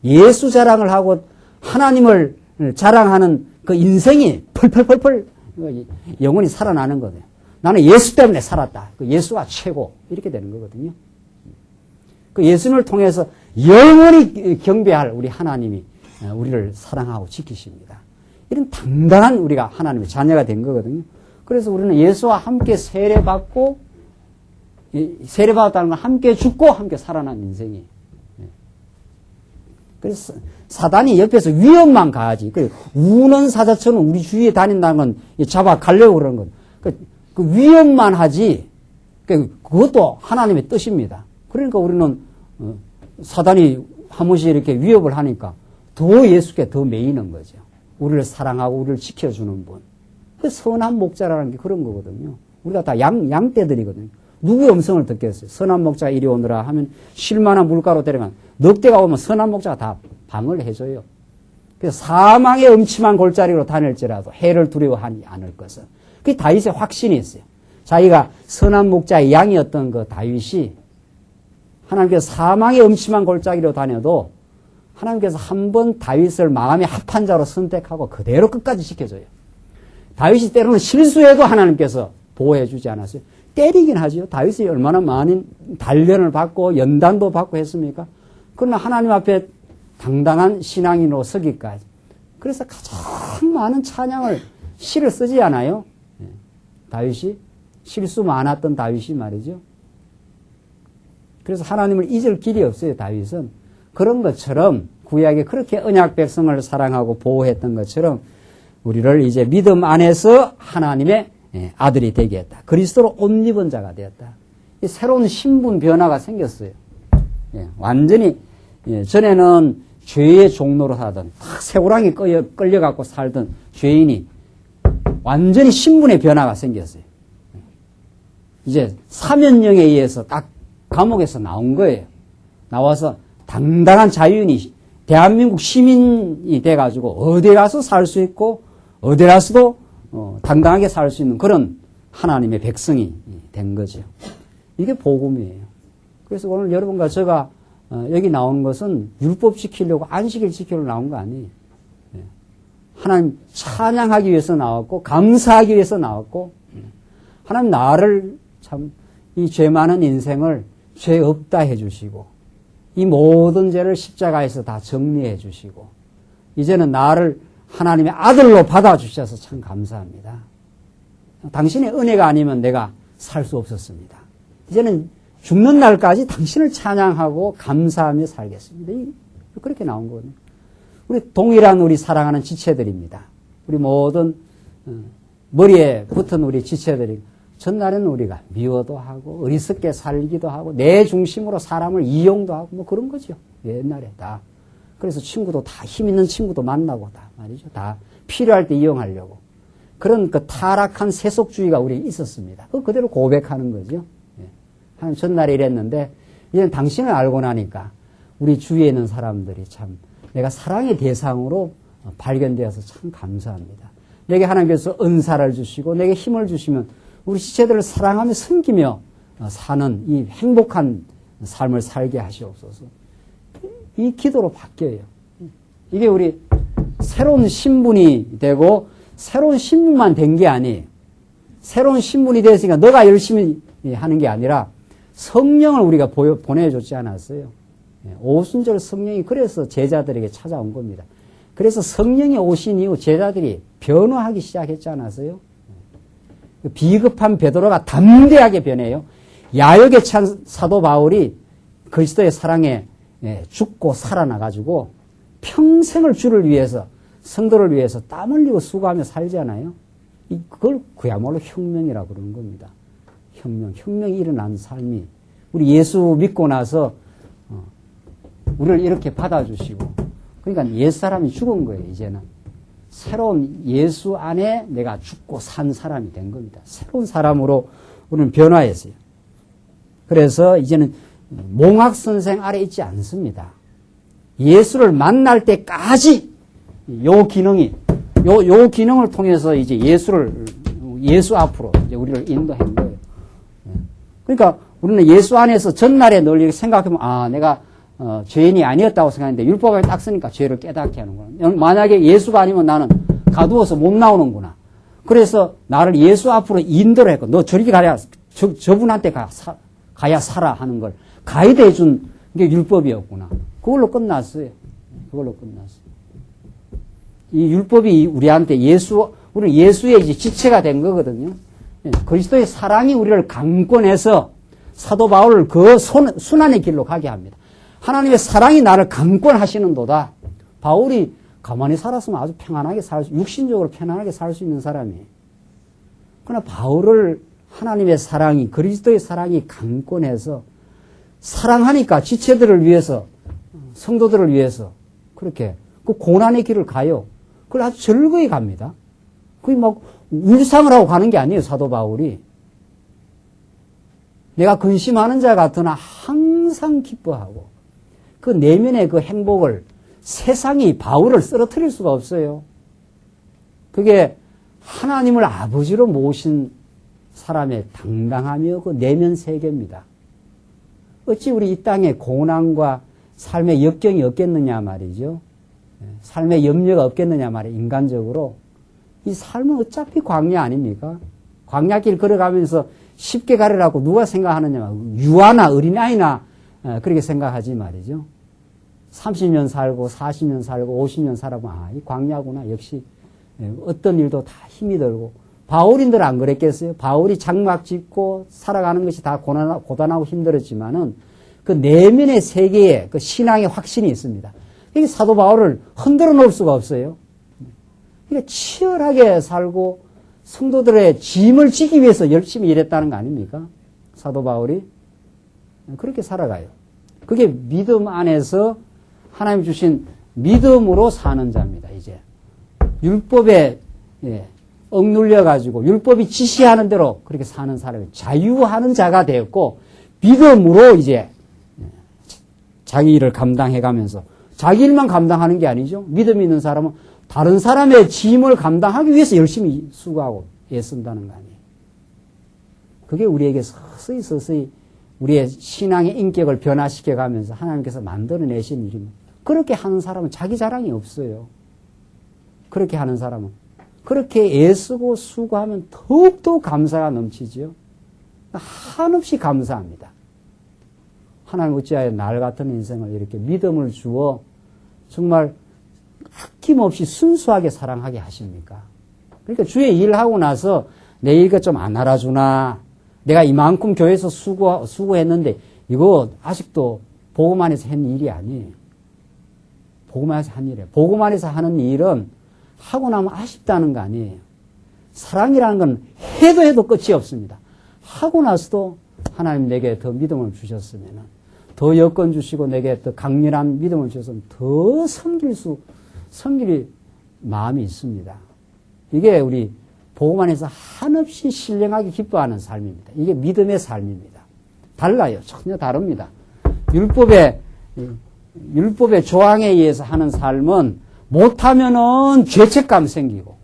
예수 자랑을 하고 하나님을 자랑하는 그 인생이 펄펄펄펄 영원히 살아나는 거예요. 나는 예수 때문에 살았다. 그 예수가 최고. 이렇게 되는 거거든요. 그 예수님을 통해서 영원히 경배할 우리 하나님이 우리를 사랑하고 지키십니다. 이런 당당한 우리가 하나님의 자녀가 된 거거든요. 그래서 우리는 예수와 함께 세례받고, 세례받았다는 건 함께 죽고 함께 살아난 인생이에요. 그래서 사단이 옆에서 위험만 가하지. 우는 사자처럼 우리 주위에 다닌다는 건 잡아 가려고 그러는 거예요. 그 위험만 하지, 그것도 하나님의 뜻입니다. 그러니까 우리는 사단이 한 번씩 이렇게 위협을 하니까 더 예수께 더 매이는 거죠. 우리를 사랑하고 우리를 지켜주는 분. 그 선한 목자라는 게 그런 거거든요. 우리가 다 양떼들이거든요. 누구의 음성을 듣겠어요? 선한 목자가 이리 오느라 하면 쉴만한 물가로 데려간 넉대가 오면 선한 목자가 다 방을 해줘요. 그래서 사망의 음침한 골짜기로 다닐지라도 해를 두려워하지 않을 것은. 그게 다윗의 확신이 있어요. 자기가 선한 목자의 양이었던 그 다윗이 하나님께서 사망의 음침한 골짜기로 다녀도 하나님께서 한 번 다윗을 마음의 합한 자로 선택하고 그대로 끝까지 지켜줘요. 다윗이 때로는 실수해도 하나님께서 보호해 주지 않았어요. 때리긴 하죠. 다윗이 얼마나 많은 단련을 받고 연단도 받고 했습니까? 그러나 하나님 앞에 당당한 신앙인으로 서기까지. 그래서 가장 많은 찬양을 시를 쓰지 않아요? 다윗이 실수 많았던 다윗이 말이죠. 그래서 하나님을 잊을 길이 없어요. 다윗은. 그런 것처럼 구약에 그렇게 언약 백성을 사랑하고 보호했던 것처럼 우리를 이제 믿음 안에서 하나님의 아들이 되게 했다. 그리스도로 옷 입은 자가 되었다. 새로운 신분 변화가 생겼어요. 완전히 전에는 죄의 종로로 살던 새우랑이 끌려갖고 살던 죄인이 완전히 신분의 변화가 생겼어요. 이제 사면령에 의해서 딱 감옥에서 나온 거예요. 나와서 당당한 자유인이 대한민국 시민이 돼가지고 어디 가서 살 수 있고 어디 가서도 당당하게 살 수 있는 그런 하나님의 백성이 된 거죠. 이게 복음이에요. 그래서 오늘 여러분과 제가 여기 나온 것은 율법 지키려고 안식일 지키려고 나온 거 아니에요. 하나님 찬양하기 위해서 나왔고 감사하기 위해서 나왔고 하나님 나를 참 이 죄 많은 인생을 죄 없다 해주시고 이 모든 죄를 십자가에서 다 정리해 주시고 이제는 나를 하나님의 아들로 받아주셔서 참 감사합니다. 당신의 은혜가 아니면 내가 살 수 없었습니다. 이제는 죽는 날까지 당신을 찬양하고 감사하며 살겠습니다. 그렇게 나온 거거든요. 우리 동일한 우리 사랑하는 지체들입니다. 우리 모든 머리에 붙은 우리 지체들이 전날에는 우리가 미워도 하고 어리석게 살기도 하고 내 중심으로 사람을 이용도 하고 뭐 그런 거죠. 옛날에 다. 그래서 친구도 다 힘 있는 친구도 만나고 다 말이죠. 다 필요할 때 이용하려고. 그런 그 타락한 세속주의가 우리에 있었습니다. 그대로 고백하는 거죠. 하나님 전날에 이랬는데 이제는 당신을 알고 나니까 우리 주위에 있는 사람들이 참 내가 사랑의 대상으로 발견되어서 참 감사합니다. 내게 하나님께서 은사를 주시고 내게 힘을 주시면 우리 지체들을 사랑하며 섬기며 사는 이 행복한 삶을 살게 하시옵소서. 이 기도로 바뀌어요. 이게 우리 새로운 신분이 되고 새로운 신분만 된 게 아니에요. 새로운 신분이 됐으니까 너가 열심히 하는 게 아니라 성령을 우리가 보내줬지 않았어요. 오순절 성령이 그래서 제자들에게 찾아온 겁니다. 그래서 성령이 오신 이후 제자들이 변화하기 시작했지 않았어요? 비급한 베드로가 담대하게 변해요. 야욕에 찬 사도 바울이 그리스도의 사랑에 죽고 살아나가지고 평생을 주를 위해서 성도를 위해서 땀 흘리고 수고하며 살잖아요. 그걸 그야말로 혁명이라고 그러는 겁니다. 혁명이 일어난 삶이 우리 예수 믿고 나서 우리를 이렇게 받아주시고 그러니까 옛사람이 죽은 거예요. 이제는 새로운 예수 안에 내가 죽고 산 사람이 된 겁니다. 새로운 사람으로 우리는 변화했어요. 그래서 이제는 몽학선생 아래 있지 않습니다. 예수를 만날 때까지 요 기능을 통해서 이제 예수 앞으로 이제 우리를 인도한 거예요. 그러니까 우리는 예수 안에서 전날에 늘 이렇게 생각하면 내가 죄인이 아니었다고 생각했는데 율법을 딱 쓰니까 죄를 깨닫게 하는구나. 만약에 예수가 아니면 나는 가두어서 못 나오는구나. 그래서 나를 예수 앞으로 인도를 했고 너 저리 가야 저분한테 가야 살아 하는 걸 가이드 해준 게 율법이었구나. 그걸로 끝났어요. 이 율법이 우리한테 우리는 예수의 이제 지체가 된 거거든요. 그리스도의 사랑이 우리를 강권해서 사도 바울을 그 순환의 길로 가게 합니다. 하나님의 사랑이 나를 강권하시는도다. 바울이 가만히 살았으면 아주 평안하게 육신적으로 편안하게 살 수 있는 사람이에요. 그러나 바울을 하나님의 사랑이, 그리스도의 사랑이 강권해서 사랑하니까 지체들을 위해서, 성도들을 위해서 그렇게 그 고난의 길을 가요. 그걸 아주 즐거이 갑니다. 그게 막 울상을 하고 가는 게 아니에요, 사도 바울이. 내가 근심하는 자 같으나 항상 기뻐하고 그 내면의 그 행복을 세상이 바울을 쓰러뜨릴 수가 없어요. 그게 하나님을 아버지로 모신 사람의 당당하며 그 내면 세계입니다. 어찌 우리 이 땅에 고난과 삶의 역경이 없겠느냐 말이죠. 삶의 염려가 없겠느냐 말이에요. 인간적으로. 이 삶은 어차피 광야 아닙니까? 광야길 걸어가면서 쉽게 가려고 누가 생각하느냐. 유아나 어린아이나 그렇게 생각하지 말이죠. 30년 살고 40년 살고 50년 살아보면 이 광야구나. 역시 어떤 일도 다 힘이 들고. 바울인들 안 그랬겠어요? 바울이 장막 짓고 살아가는 것이 다 고단하고 힘들었지만은 그 내면의 세계에 그 신앙의 확신이 있습니다. 이게 사도 바울을 흔들어 놓을 수가 없어요. 그러니까 치열하게 살고 성도들의 짐을 지기 위해서 열심히 일했다는 거 아닙니까? 사도 바울이 그렇게 살아가요. 그게 믿음 안에서 하나님 주신 믿음으로 사는 자입니다. 이제 율법에 억눌려 가지고 율법이 지시하는 대로 그렇게 사는 사람이 자유하는 자가 되었고 믿음으로 이제 자기 일을 감당해 가면서 자기 일만 감당하는 게 아니죠. 믿음 있는 사람은 다른 사람의 짐을 감당하기 위해서 열심히 수고하고 애쓴다는 거 아니에요. 그게 우리에게 서서히 우리의 신앙의 인격을 변화시켜 가면서 하나님께서 만들어내신 일입니다. 그렇게 하는 사람은 자기 자랑이 없어요. 그렇게 하는 사람은. 그렇게 애쓰고 수고하면 더욱더 감사가 넘치지요. 한없이 감사합니다. 하나님 어찌하여 날 같은 인생을 이렇게 믿음을 주어 정말 아낌없이 순수하게 사랑하게 하십니까? 그러니까 주의 일하고 나서 내 일가 좀 안 알아주나, 내가 이만큼 교회에서 수고했는데 이거 아직도 복음 안에서 한 일이 아니에요. 복음 안에서 한 일이에요. 복음 안에서 하는 일은 하고 나면 아쉽다는 거 아니에요. 사랑이라는 건 해도 끝이 없습니다. 하고 나서도 하나님 내게 더 믿음을 주셨으면, 더 여건 주시고 내게 더 강렬한 믿음을 주셨으면 더 섬길 마음이 있습니다. 이게 우리 복음 안에서 한없이 신령하게 기뻐하는 삶입니다. 이게 믿음의 삶입니다. 달라요. 전혀 다릅니다. 율법의 조항에 의해서 하는 삶은 못하면은 죄책감 생기고,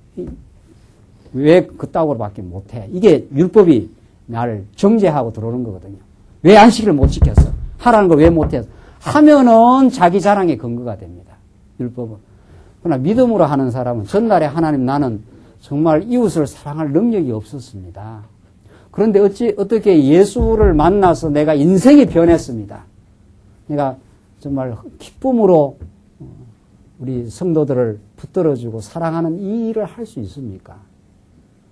왜 그따구로밖에 못해? 이게 율법이 나를 정죄하고 들어오는 거거든요. 왜 안식일을 못 지켰어? 하라는 걸 왜 못해서? 하면은 자기 자랑의 근거가 됩니다. 율법은. 그러나 믿음으로 하는 사람은 전날에 하나님 나는 정말 이웃을 사랑할 능력이 없었습니다. 그런데 어떻게 예수를 만나서 내가 인생이 변했습니다. 내가 정말 기쁨으로 우리 성도들을 붙들어주고 사랑하는 이 일을 할 수 있습니까?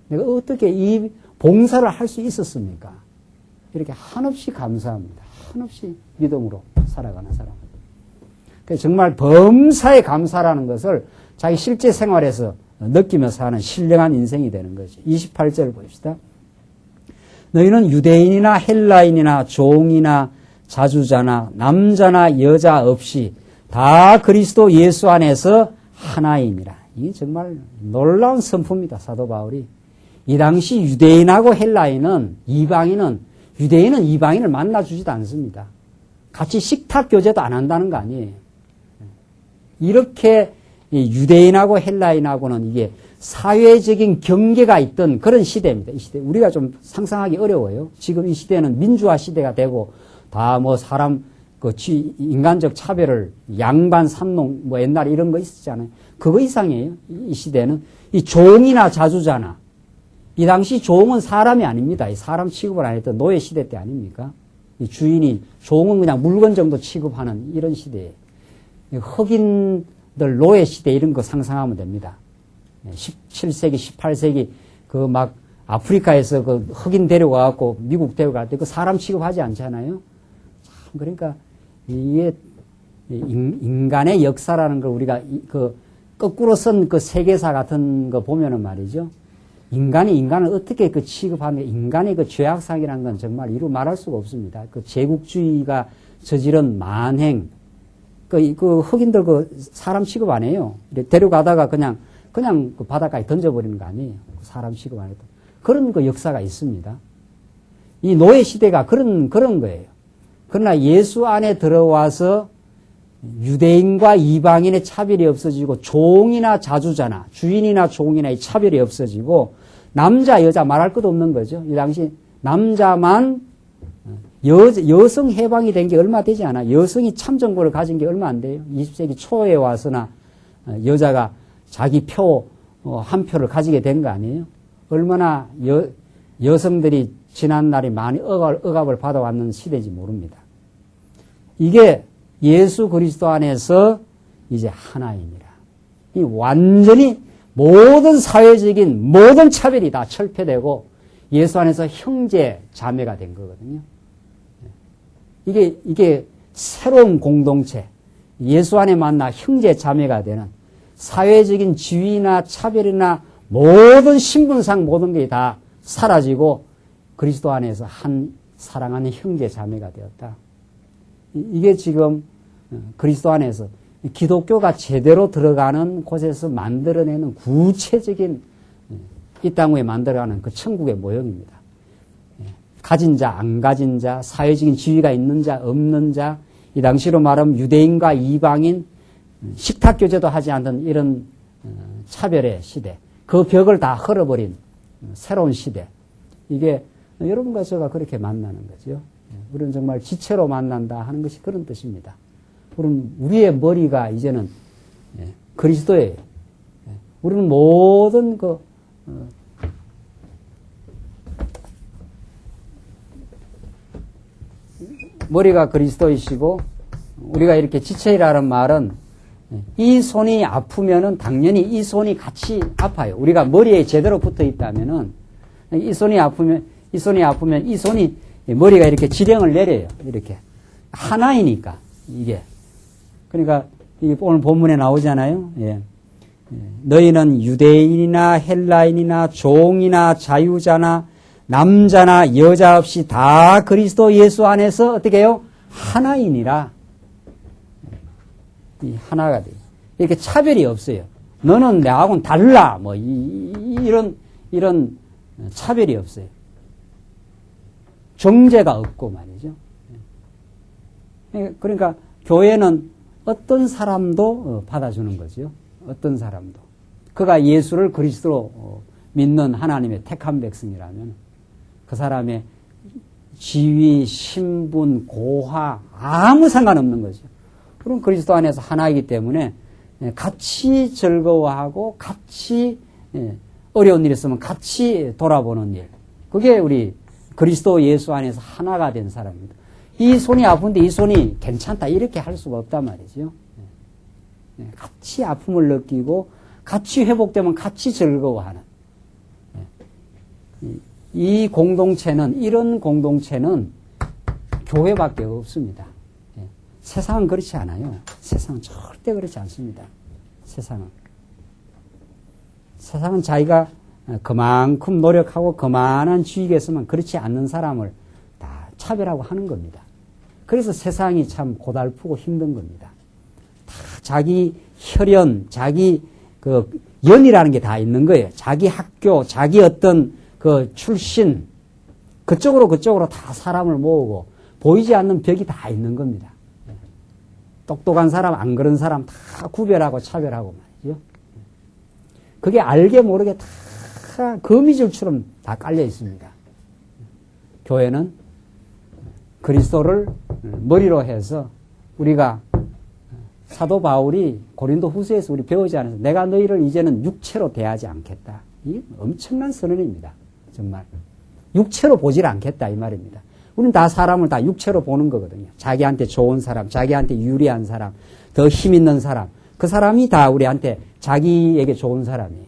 내가 어떻게 이 봉사를 할 수 있었습니까? 이렇게 한없이 감사합니다. 한없이 믿음으로 살아가는 사람. 정말 범사에 감사라는 것을 자기 실제 생활에서 느끼면서 하는 신령한 인생이 되는 거죠. 28절 보십시다. 너희는 유대인이나 헬라인이나 종이나 자주자나 남자나 여자 없이 다 그리스도 예수 안에서 하나이니라. 이게 정말 놀라운 선포입니다. 사도 바울이. 이 당시 유대인하고 헬라인은 유대인은 이방인을 만나주지도 않습니다. 같이 식탁 교제도 안 한다는 거 아니에요. 이렇게 유대인하고 헬라인하고는 이게 사회적인 경계가 있던 그런 시대입니다. 이 시대. 우리가 좀 상상하기 어려워요. 지금 이 시대는 민주화 시대가 되고 다 사람, 인간적 차별을 양반, 삼농, 옛날에 이런 거 있었잖아요. 그거 이상이에요. 이 시대는. 이 종이나 자주자나. 이 당시 종은 사람이 아닙니다. 사람 취급을 안 했던 노예 시대 때 아닙니까? 이 주인이, 종은 그냥 물건 정도 취급하는 이런 시대에. 흑인들 노예 시대 이런 거 상상하면 됩니다. 17세기, 18세기, 아프리카에서 흑인 데려가갖고 미국 데려갈 때 사람 취급하지 않잖아요? 참, 그러니까, 이게, 인간의 역사라는 걸 우리가 거꾸로 쓴 세계사 같은 거 보면은 말이죠. 인간이 인간을 어떻게 취급하는가, 인간의 죄악상이라는 건 정말 이루 말할 수가 없습니다. 제국주의가 저지른 만행, 흑인들 사람 취급 안 해요. 데려가다가 그냥 바닷가에 던져버리는 거 아니에요. 사람 취급 안 했던. 그런 역사가 있습니다. 이 노예 시대가 그런 거예요. 그러나 예수 안에 들어와서 유대인과 이방인의 차별이 없어지고 종이나 자주자나 주인이나 종이나 이 차별이 없어지고 남자 여자 말할 것도 없는 거죠. 이 당시 남자만 여성 해방이 된 게 얼마 되지 않아. 여성이 참정권을 가진 게 얼마 안 돼요. 20세기 초에 와서나 여자가 자기 표 한 표를 가지게 된 거 아니에요. 얼마나 여성들이 지난 날이 많이 억압을 받아왔는 시대인지 모릅니다. 이게 예수 그리스도 안에서 이제 하나입니다. 이 완전히 모든 사회적인 모든 차별이 다 철폐되고 예수 안에서 형제 자매가 된 거거든요. 이게 새로운 공동체, 예수 안에 만나 형제 자매가 되는 사회적인 지위나 차별이나 모든 신분상 모든 게 다 사라지고 그리스도 안에서 한 사랑하는 형제 자매가 되었다. 이게 지금 그리스도 안에서 기독교가 제대로 들어가는 곳에서 만들어내는 구체적인 이 땅 위에 만들어가는 그 천국의 모형입니다. 가진 자, 안 가진 자, 사회적인 지위가 있는 자, 없는 자, 이 당시로 말하면 유대인과 이방인, 식탁 교제도 하지 않던 이런 차별의 시대, 그 벽을 다 헐어버린 새로운 시대. 이게 여러분과 저가 그렇게 만나는 거죠. 우리는 정말 지체로 만난다 하는 것이 그런 뜻입니다. 우리의 머리가 이제는 그리스도예요. 우리는 모든 머리가 그리스도이시고 우리가 이렇게 지체이라는 말은 이 손이 아프면은 당연히 이 손이 같이 아파요. 우리가 머리에 제대로 붙어 있다면은 이 손이 아프면 이 손이 머리가 이렇게 지령을 내려요. 이렇게. 하나이니까, 이게. 그러니까, 오늘 본문에 나오잖아요. 예. 너희는 유대인이나 헬라인이나 종이나 자유자나 남자나 여자 없이 다 그리스도 예수 안에서 어떻게 해요? 하나이니라. 이 하나가 돼요. 이렇게 차별이 없어요. 너는 나하고는 달라. 뭐, 이런 차별이 없어요. 정죄가 없고 말이죠. 그러니까 교회는 어떤 사람도 받아주는 거죠. 어떤 사람도. 그가 예수를 그리스도로 믿는 하나님의 택한 백성이라면 그 사람의 지위, 신분, 고화 아무 상관없는 거죠. 그럼 그리스도 안에서 하나이기 때문에 같이 즐거워하고 같이 어려운 일 있으면 같이 돌아보는 일. 그게 우리 그리스도 예수 안에서 하나가 된 사람입니다. 이 손이 아픈데 이 손이 괜찮다 이렇게 할 수가 없단 말이죠. 같이 아픔을 느끼고 같이 회복되면 같이 즐거워하는 이 공동체는 이런 공동체는 교회밖에 없습니다. 세상은 그렇지 않아요. 세상은 절대 그렇지 않습니다. 세상은 자기가 그만큼 노력하고 그만한 주의가 있으면 그렇지 않는 사람을 다 차별하고 하는 겁니다. 그래서 세상이 참 고달프고 힘든 겁니다. 다 자기 혈연, 자기 그 연이라는 게 다 있는 거예요. 자기 학교, 자기 어떤 그 출신, 그쪽으로 다 사람을 모으고 보이지 않는 벽이 다 있는 겁니다. 똑똑한 사람, 안 그런 사람 다 구별하고 차별하고 말이죠. 그게 알게 모르게 다 거미줄처럼 다 깔려 있습니다. 교회는 그리스도를 머리로 해서 우리가 사도 바울이 고린도 후서에서 우리 배우지 않아서 내가 너희를 이제는 육체로 대하지 않겠다. 이 엄청난 선언입니다. 정말. 육체로 보질 않겠다 이 말입니다. 우리는 다 사람을 다 육체로 보는 거거든요. 자기한테 좋은 사람, 자기한테 유리한 사람, 더 힘 있는 사람. 그 사람이 다 우리한테 자기에게 좋은 사람이에요.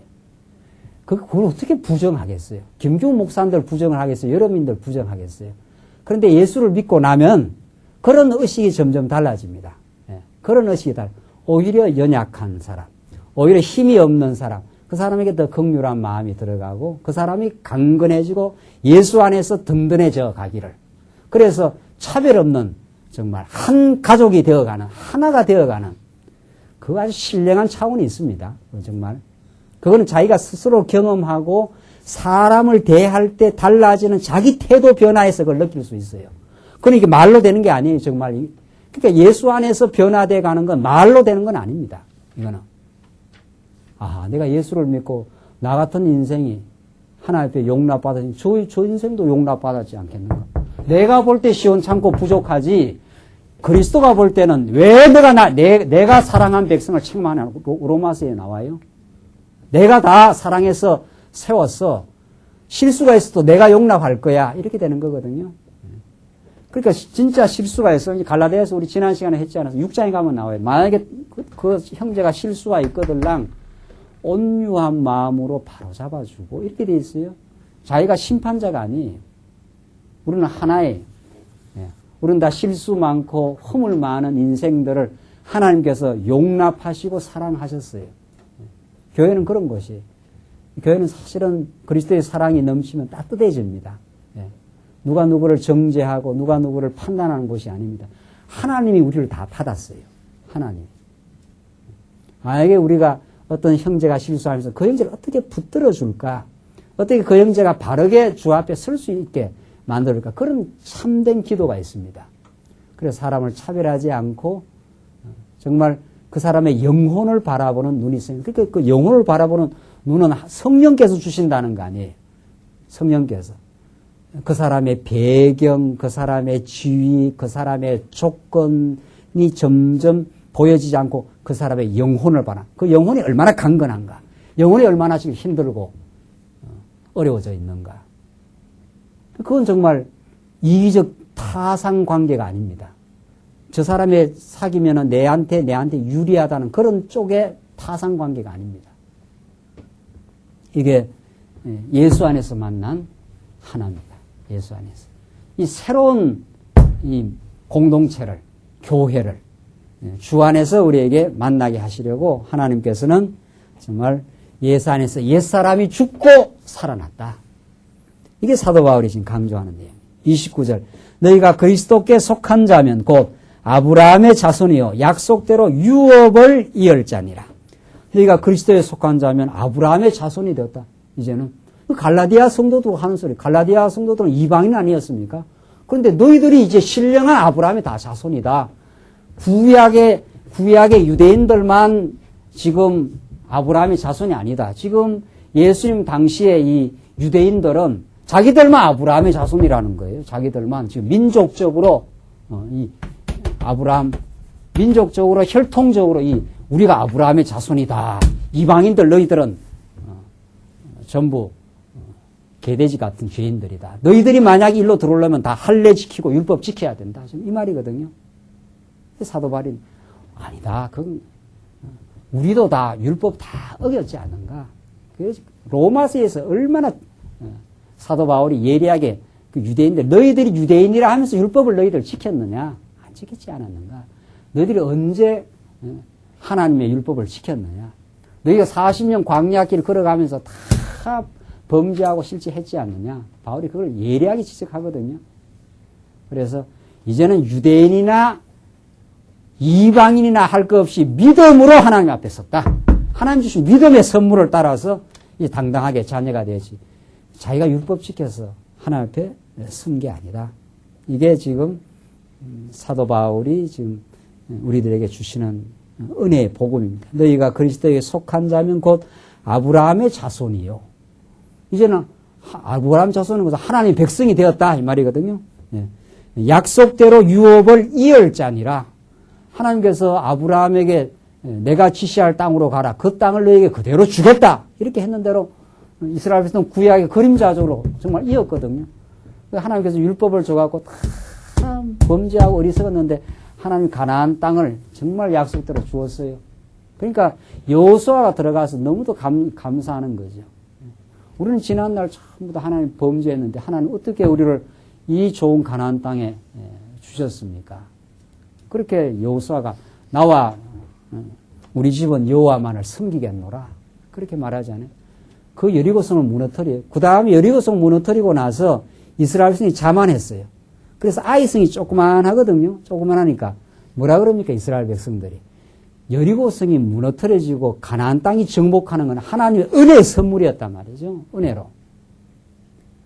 그걸 어떻게 부정하겠어요? 김규훈 목사님들 부정을 하겠어요? 여러분들 부정하겠어요? 그런데 예수를 믿고 나면 그런 의식이 점점 달라집니다. 그런 의식이 오히려 연약한 사람, 오히려 힘이 없는 사람, 그 사람에게 더 긍휼한 마음이 들어가고 그 사람이 강건해지고 예수 안에서 든든해져 가기를. 그래서 차별 없는 정말 한 가족이 되어가는, 하나가 되어가는 그 아주 신령한 차원이 있습니다. 정말. 그거는 자기가 스스로 경험하고 사람을 대할 때 달라지는 자기 태도 변화에서 그걸 느낄 수 있어요. 그건 이게 말로 되는 게 아니에요, 정말. 그러니까 예수 안에서 변화돼 가는 건 말로 되는 건 아닙니다. 이거는. 아, 내가 예수를 믿고 나 같은 인생이 하나님 앞에 용납받았으니 저 인생도 용납받았지 않겠는가? 내가 볼 때 시원찮고 부족하지 그리스도가 볼 때는 왜 내가 사랑한 백성을 책망하냐고 로마서에 나와요. 내가 다 사랑해서 세웠어. 실수가 있어도 내가 용납할 거야. 이렇게 되는 거거든요. 그러니까 진짜 실수가 있어. 갈라디아서 우리 지난 시간에 했지 않아서 6장에 가면 나와요. 만약에 그 형제가 실수가 있거들랑 온유한 마음으로 바로 잡아주고 이렇게 돼 있어요. 자기가 심판자가 아니에요. 우리는 하나예요. 우리는 다 실수 많고 허물 많은 인생들을 하나님께서 용납하시고 사랑하셨어요. 교회는 그런 것이에요. 교회는 사실은 그리스도의 사랑이 넘치면 따뜻해집니다. 누가 누구를 정죄하고 누가 누구를 판단하는 곳이 아닙니다. 하나님이 우리를 다 받았어요. 하나님. 만약에 우리가 어떤 형제가 실수하면서 그 형제를 어떻게 붙들어 줄까? 어떻게 그 형제가 바르게 주 앞에 설 수 있게 만들까? 그런 참된 기도가 있습니다. 그래서 사람을 차별하지 않고 정말 그 사람의 영혼을 바라보는 눈이 있어요. 그러니까 그 영혼을 바라보는 눈은 성령께서 주신다는 거 아니에요. 성령께서. 그 사람의 배경, 그 사람의 지위, 그 사람의 조건이 점점 보여지지 않고 그 사람의 영혼을 바라. 그 영혼이 얼마나 강건한가. 영혼이 얼마나 지금 힘들고 어려워져 있는가. 그건 정말 이기적 타상 관계가 아닙니다. 저 사람의 사귀면은 내한테 유리하다는 그런 쪽의 타상관계가 아닙니다. 이게 예수 안에서 만난 하나입니다. 예수 안에서. 이 새로운 이 공동체를, 교회를 주 안에서 우리에게 만나게 하시려고 하나님께서는 정말 예수 안에서 옛사람이 죽고 살아났다. 이게 사도 바울이 지금 강조하는 내용. 29절. 너희가 그리스도께 속한 자면 곧 아브라함의 자손이요 약속대로 유업을 이을 자니라. 너희가 그리스도에 속한 자면 아브라함의 자손이 되었다. 이제는 갈라디아 성도도 하는 소리. 갈라디아 성도들은 이방인 아니었습니까? 그런데 너희들이 이제 신령한 아브라함의 다 자손이다. 구약의 유대인들만 지금 아브라함의 자손이 아니다. 지금 예수님 당시에 이 유대인들은 자기들만 아브라함의 자손이라는 거예요. 자기들만 지금 민족적으로 이 아브라함 민족적으로 혈통적으로 우리가 아브라함의 자손이다. 이방인들 너희들은 전부 개돼지 같은 죄인들이다. 너희들이 만약에 일로 들어오려면 다 할례 지키고 율법 지켜야 된다. 지금 이 말이거든요. 사도 바울이 아니다. 그건 우리도 다 율법 다 어겼지 않는가. 그래서 로마서에서 얼마나 사도 바울이 예리하게 그 유대인들 너희들이 유대인이라 하면서 율법을 너희들 지켰느냐? 안 지켰지 않았는가? 너희들이 언제 하나님의 율법을 지켰느냐? 너희가 40년 광야길 걸어가면서 다 범죄하고 실제했지 않느냐? 바울이 그걸 예리하게 지적하거든요. 그래서 이제는 유대인이나 이방인이나 할 것 없이 믿음으로 하나님 앞에 섰다. 하나님 주신 믿음의 선물을 따라서 당당하게 자녀가 되지. 자기가 율법 지켜서 하나님 앞에 선 게 아니다. 이게 지금 사도 바울이 지금 우리들에게 주시는 은혜의 복음입니다. 너희가 그리스도에게 속한 자면 곧 아브라함의 자손이요. 이제는 아브라함 자손은 하나님의 백성이 되었다 이 말이거든요. 약속대로 유업을 이을 자니라. 하나님께서 아브라함에게 내가 지시할 땅으로 가라. 그 땅을 너에게 그대로 주겠다. 이렇게 했는 대로 이스라엘 백성은 구약의 그림자적으로 정말 이었거든요. 하나님께서 율법을 줘갖고 참 범죄하고 어리석었는데 하나님 가나안 땅을 정말 약속대로 주었어요. 그러니까 여호수아가 들어가서 너무도 감사하는 거죠. 우리는 지난날 전부 다 하나님 범죄했는데 하나님 어떻게 우리를 이 좋은 가나안 땅에 주셨습니까? 그렇게 여호수아가 나와 우리 집은 여호와만을 섬기겠노라 그렇게 말하잖아요. 그 여리고성을 무너뜨려요. 그 다음에 여리고성 무너뜨리고 나서 이스라엘 백성이 자만했어요. 그래서 아이성이 조그만하거든요. 조그만하니까 뭐라 그럽니까 이스라엘 백성들이. 여리고성이 무너뜨려지고 가나안 땅이 정복하는 건 하나님의 은혜의 선물이었단 말이죠. 은혜로.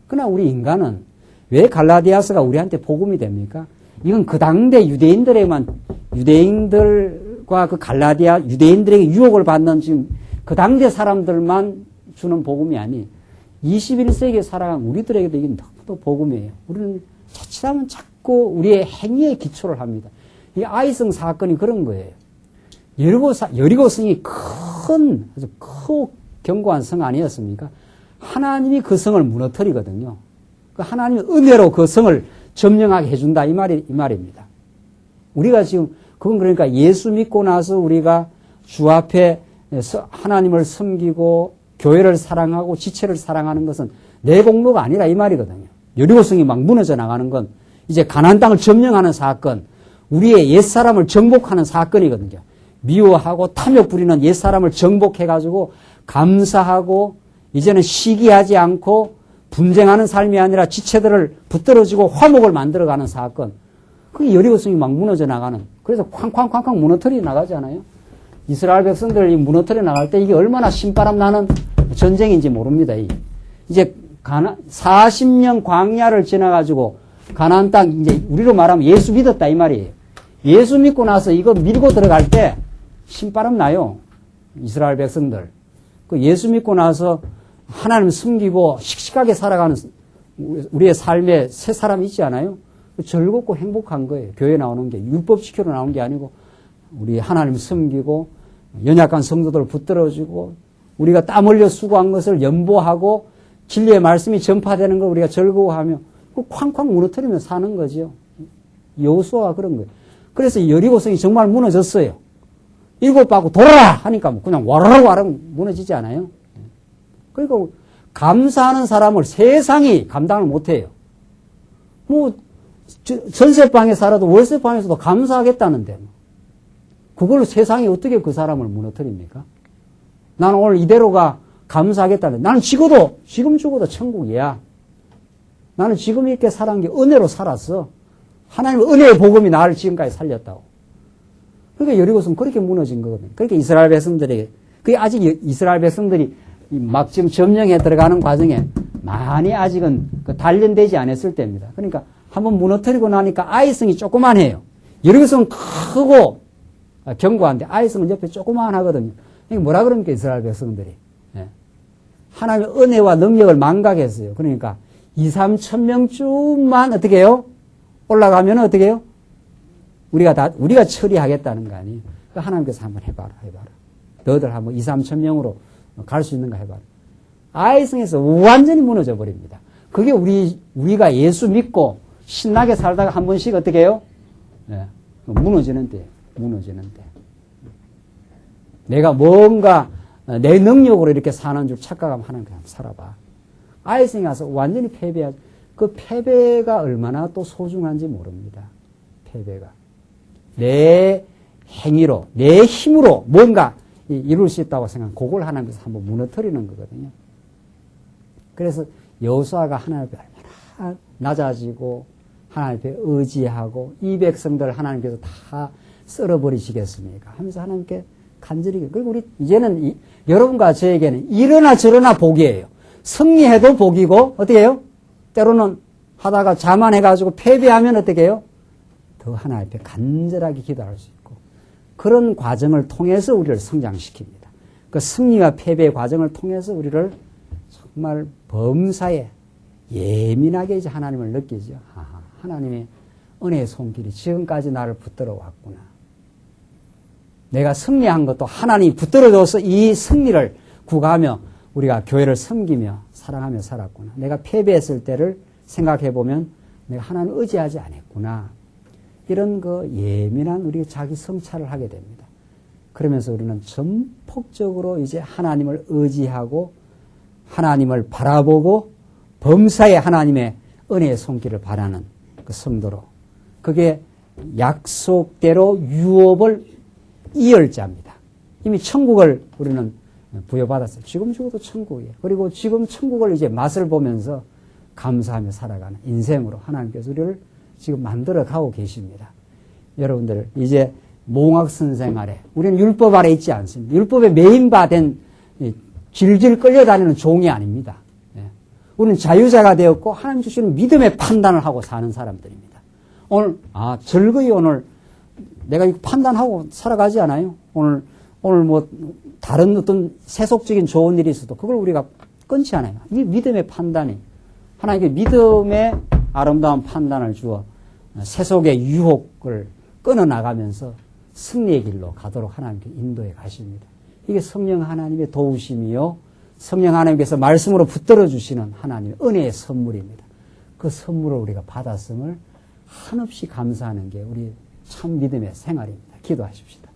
그러나 우리 인간은 왜 갈라디아서가 우리한테 복음이 됩니까? 이건 그 당대 유대인들과 그 갈라디아 유대인들에게 유혹을 받는 지금 그 당대 사람들만 주는 복음이 아니 21세기에 살아간 우리들에게도 이게 너무도 복음이에요. 우리는 자칫하면 자꾸 우리의 행위에 기초를 합니다. 이 아이성 사건이 그런 거예요. 여리고성이 아주 크고 견고한 성 아니었습니까? 하나님이 그 성을 무너뜨리거든요. 그 하나님의 은혜로 그 성을 점령하게 해준다 이 말입니다. 우리가 지금 그건 그러니까 예수 믿고 나서 우리가 주 앞에 하나님을 섬기고 교회를 사랑하고 지체를 사랑하는 것은 내 공로가 아니라 이 말이거든요. 여리고성이 막 무너져 나가는 건 이제 가나안 땅을 점령하는 사건, 우리의 옛사람을 정복하는 사건이거든요. 미워하고 탐욕 부리는 옛사람을 정복해가지고 감사하고 이제는 시기하지 않고 분쟁하는 삶이 아니라 지체들을 붙들어주고 화목을 만들어가는 사건. 그게 여리고성이 막 무너져 나가는. 그래서 쾅쾅쾅쾅 무너뜨려 나가잖아요. 이스라엘 백성들이 무너뜨려 나갈 때 이게 얼마나 신바람 나는 전쟁인지 모릅니다. 이제 40년 광야를 지나가지고 가나안 땅 이제 우리로 말하면 예수 믿었다 이 말이에요. 예수 믿고 나서 이거 밀고 들어갈 때 신바람 나요. 이스라엘 백성들. 그 예수 믿고 나서 하나님 숨기고 씩씩하게 살아가는 우리의 삶에 새 사람이 있지 않아요? 즐겁고 행복한 거예요. 교회 나오는 게 율법 지키러 나오는 게 아니고 우리 하나님 숨기고 연약한 성도들을 붙들어주고 우리가 땀 흘려 수고한 것을 연보하고 진리의 말씀이 전파되는 걸 우리가 즐거워하며 쾅쾅 무너뜨리며 사는 거죠. 여호수아가 그런 거예요. 그래서 여리고성이 정말 무너졌어요. 7바퀴 돌아라! 하니까 그냥 와르르 무너지지 않아요? 그리고 감사하는 사람을 세상이 감당을 못해요. 뭐 전세방에 살아도 월세방에서도 감사하겠다는데 그걸로 세상이 어떻게 그 사람을 무너뜨립니까? 나는 오늘 이대로가 감사하겠다는데 나는 지금 죽어도 천국이야. 나는 지금 이렇게 살아온 게 은혜로 살았어. 하나님의 은혜의 복음이 나를 지금까지 살렸다고. 그러니까 여리고성 그렇게 무너진 거거든요. 그러니까 이스라엘 백성들에게, 그게 아직 이스라엘 백성들이 막 지금 점령해 들어가는 과정에 많이 아직은 단련되지 않았을 때입니다. 그러니까 한번 무너뜨리고 나니까 아이성이 조그만해요. 여리고성은 크고 견고한데 아이성은 옆에 조그만하거든요. 이게 뭐라 그럽니까, 이스라엘 백성들이. 예. 하나님의 은혜와 능력을 망각했어요. 그러니까 2, 3천 명쯤만 어떻게 해요? 올라가면 어떻게 해요? 우리가 처리하겠다는 거 아니에요. 그러니까 하나님께서 한번 해봐라. 너희들 한번 2, 3천 명으로 갈 수 있는가 해봐라. 아이성에서 완전히 무너져 버립니다. 그게 우리가 예수 믿고 신나게 살다가 한 번씩 어떻게 해요? 네. 무너지는 때. 내가 뭔가 내 능력으로 이렇게 사는 줄 착각하면 하나님께 한번 살아봐. 아이성에 가서 완전히 패배하죠. 그 패배가 얼마나 또 소중한지 모릅니다. 패배가. 내 행위로, 내 힘으로 뭔가 이룰 수 있다고 생각하면 그걸 하나님께서 한번 무너뜨리는 거거든요. 그래서 여호수아가 하나님 앞에 얼마나 낮아지고 하나님 앞에 의지하고 이 백성들 하나님께서 다 썰어버리시겠습니까? 하면서 하나님께 간절히. 그리고 우리 이제는 여러분과 저에게는 이러나 저러나 복이에요. 승리해도 복이고 어떻게 해요? 때로는 하다가 자만해가지고 패배하면 어떻게 해요? 더 하나님 앞에 간절하게 기도할 수 있고 그런 과정을 통해서 우리를 성장시킵니다. 그 승리와 패배의 과정을 통해서 우리를 정말 범사에 예민하게 이제 하나님을 느끼죠. 하나님의 은혜의 손길이 지금까지 나를 붙들어 왔구나. 내가 승리한 것도 하나님이 붙들어줘서 이 승리를 구가하며 우리가 교회를 섬기며 사랑하며 살았구나. 내가 패배했을 때를 생각해보면 내가 하나님을 의지하지 않았구나. 이런 그 예민한 우리 자기 성찰을 하게 됩니다. 그러면서 우리는 전폭적으로 이제 하나님을 의지하고 하나님을 바라보고 범사에 하나님의 은혜의 손길을 바라는 그 성도로 그게 약속대로 유업을 이을 자입니다. 이미 천국을 우리는 부여받았어요. 지금 죽어도 천국이에요. 그리고 지금 천국을 이제 맛을 보면서 감사하며 살아가는 인생으로 하나님께서 우리를 지금 만들어 가고 계십니다. 여러분들 이제 몽학선생 아래 우리는 율법 아래 있지 않습니다. 율법에 매인바된 질질 끌려다니는 종이 아닙니다. 우리는 자유자가 되었고 하나님 주시는 믿음의 판단을 하고 사는 사람들입니다. 오늘 즐거이 오늘 내가 이거 판단하고 살아가지 않아요? 오늘 뭐 다른 어떤 세속적인 좋은 일이 있어도 그걸 우리가 끊지 않아요. 이 믿음의 판단이 하나님께 믿음의 아름다운 판단을 주어 세속의 유혹을 끊어나가면서 승리의 길로 가도록 하나님께 인도해 가십니다. 이게 성령 하나님의 도우심이요. 성령 하나님께서 말씀으로 붙들어 주시는 하나님의 은혜의 선물입니다. 그 선물을 우리가 받았음을 한없이 감사하는 게 우리 참 믿음의 생활입니다. 기도하십시다.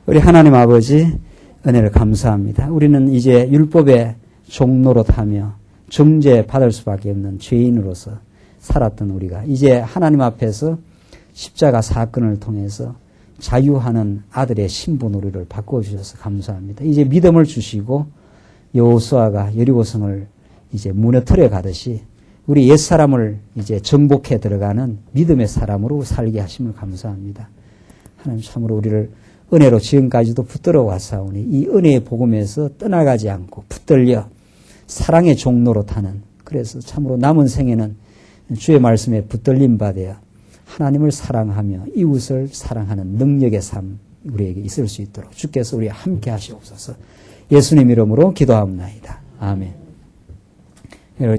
우리 하나님 아버지 은혜를 감사합니다. 우리는 이제 율법의 종노릇하며 정죄 받을 수밖에 없는 죄인으로서 살았던 우리가 이제 하나님 앞에서 십자가 사건을 통해서 자유하는 아들의 신분 우리를 바꿔주셔서 감사합니다. 이제 믿음을 주시고 여호수아가 여리고성을 이제 무너뜨려 가듯이 우리 옛사람을 이제 정복해 들어가는 믿음의 사람으로 살게 하심을 감사합니다. 하나님 참으로 우리를 은혜로 지금까지도 붙들어 왔사오니 이 은혜의 복음에서 떠나가지 않고 붙들려 사랑의 종로로 타는 그래서 참으로 남은 생에는 주의 말씀에 붙들림 받아 하나님을 사랑하며 이웃을 사랑하는 능력의 삶 우리에게 있을 수 있도록 주께서 우리와 함께 하시옵소서. 예수님 이름으로 기도하옵나이다. 아멘.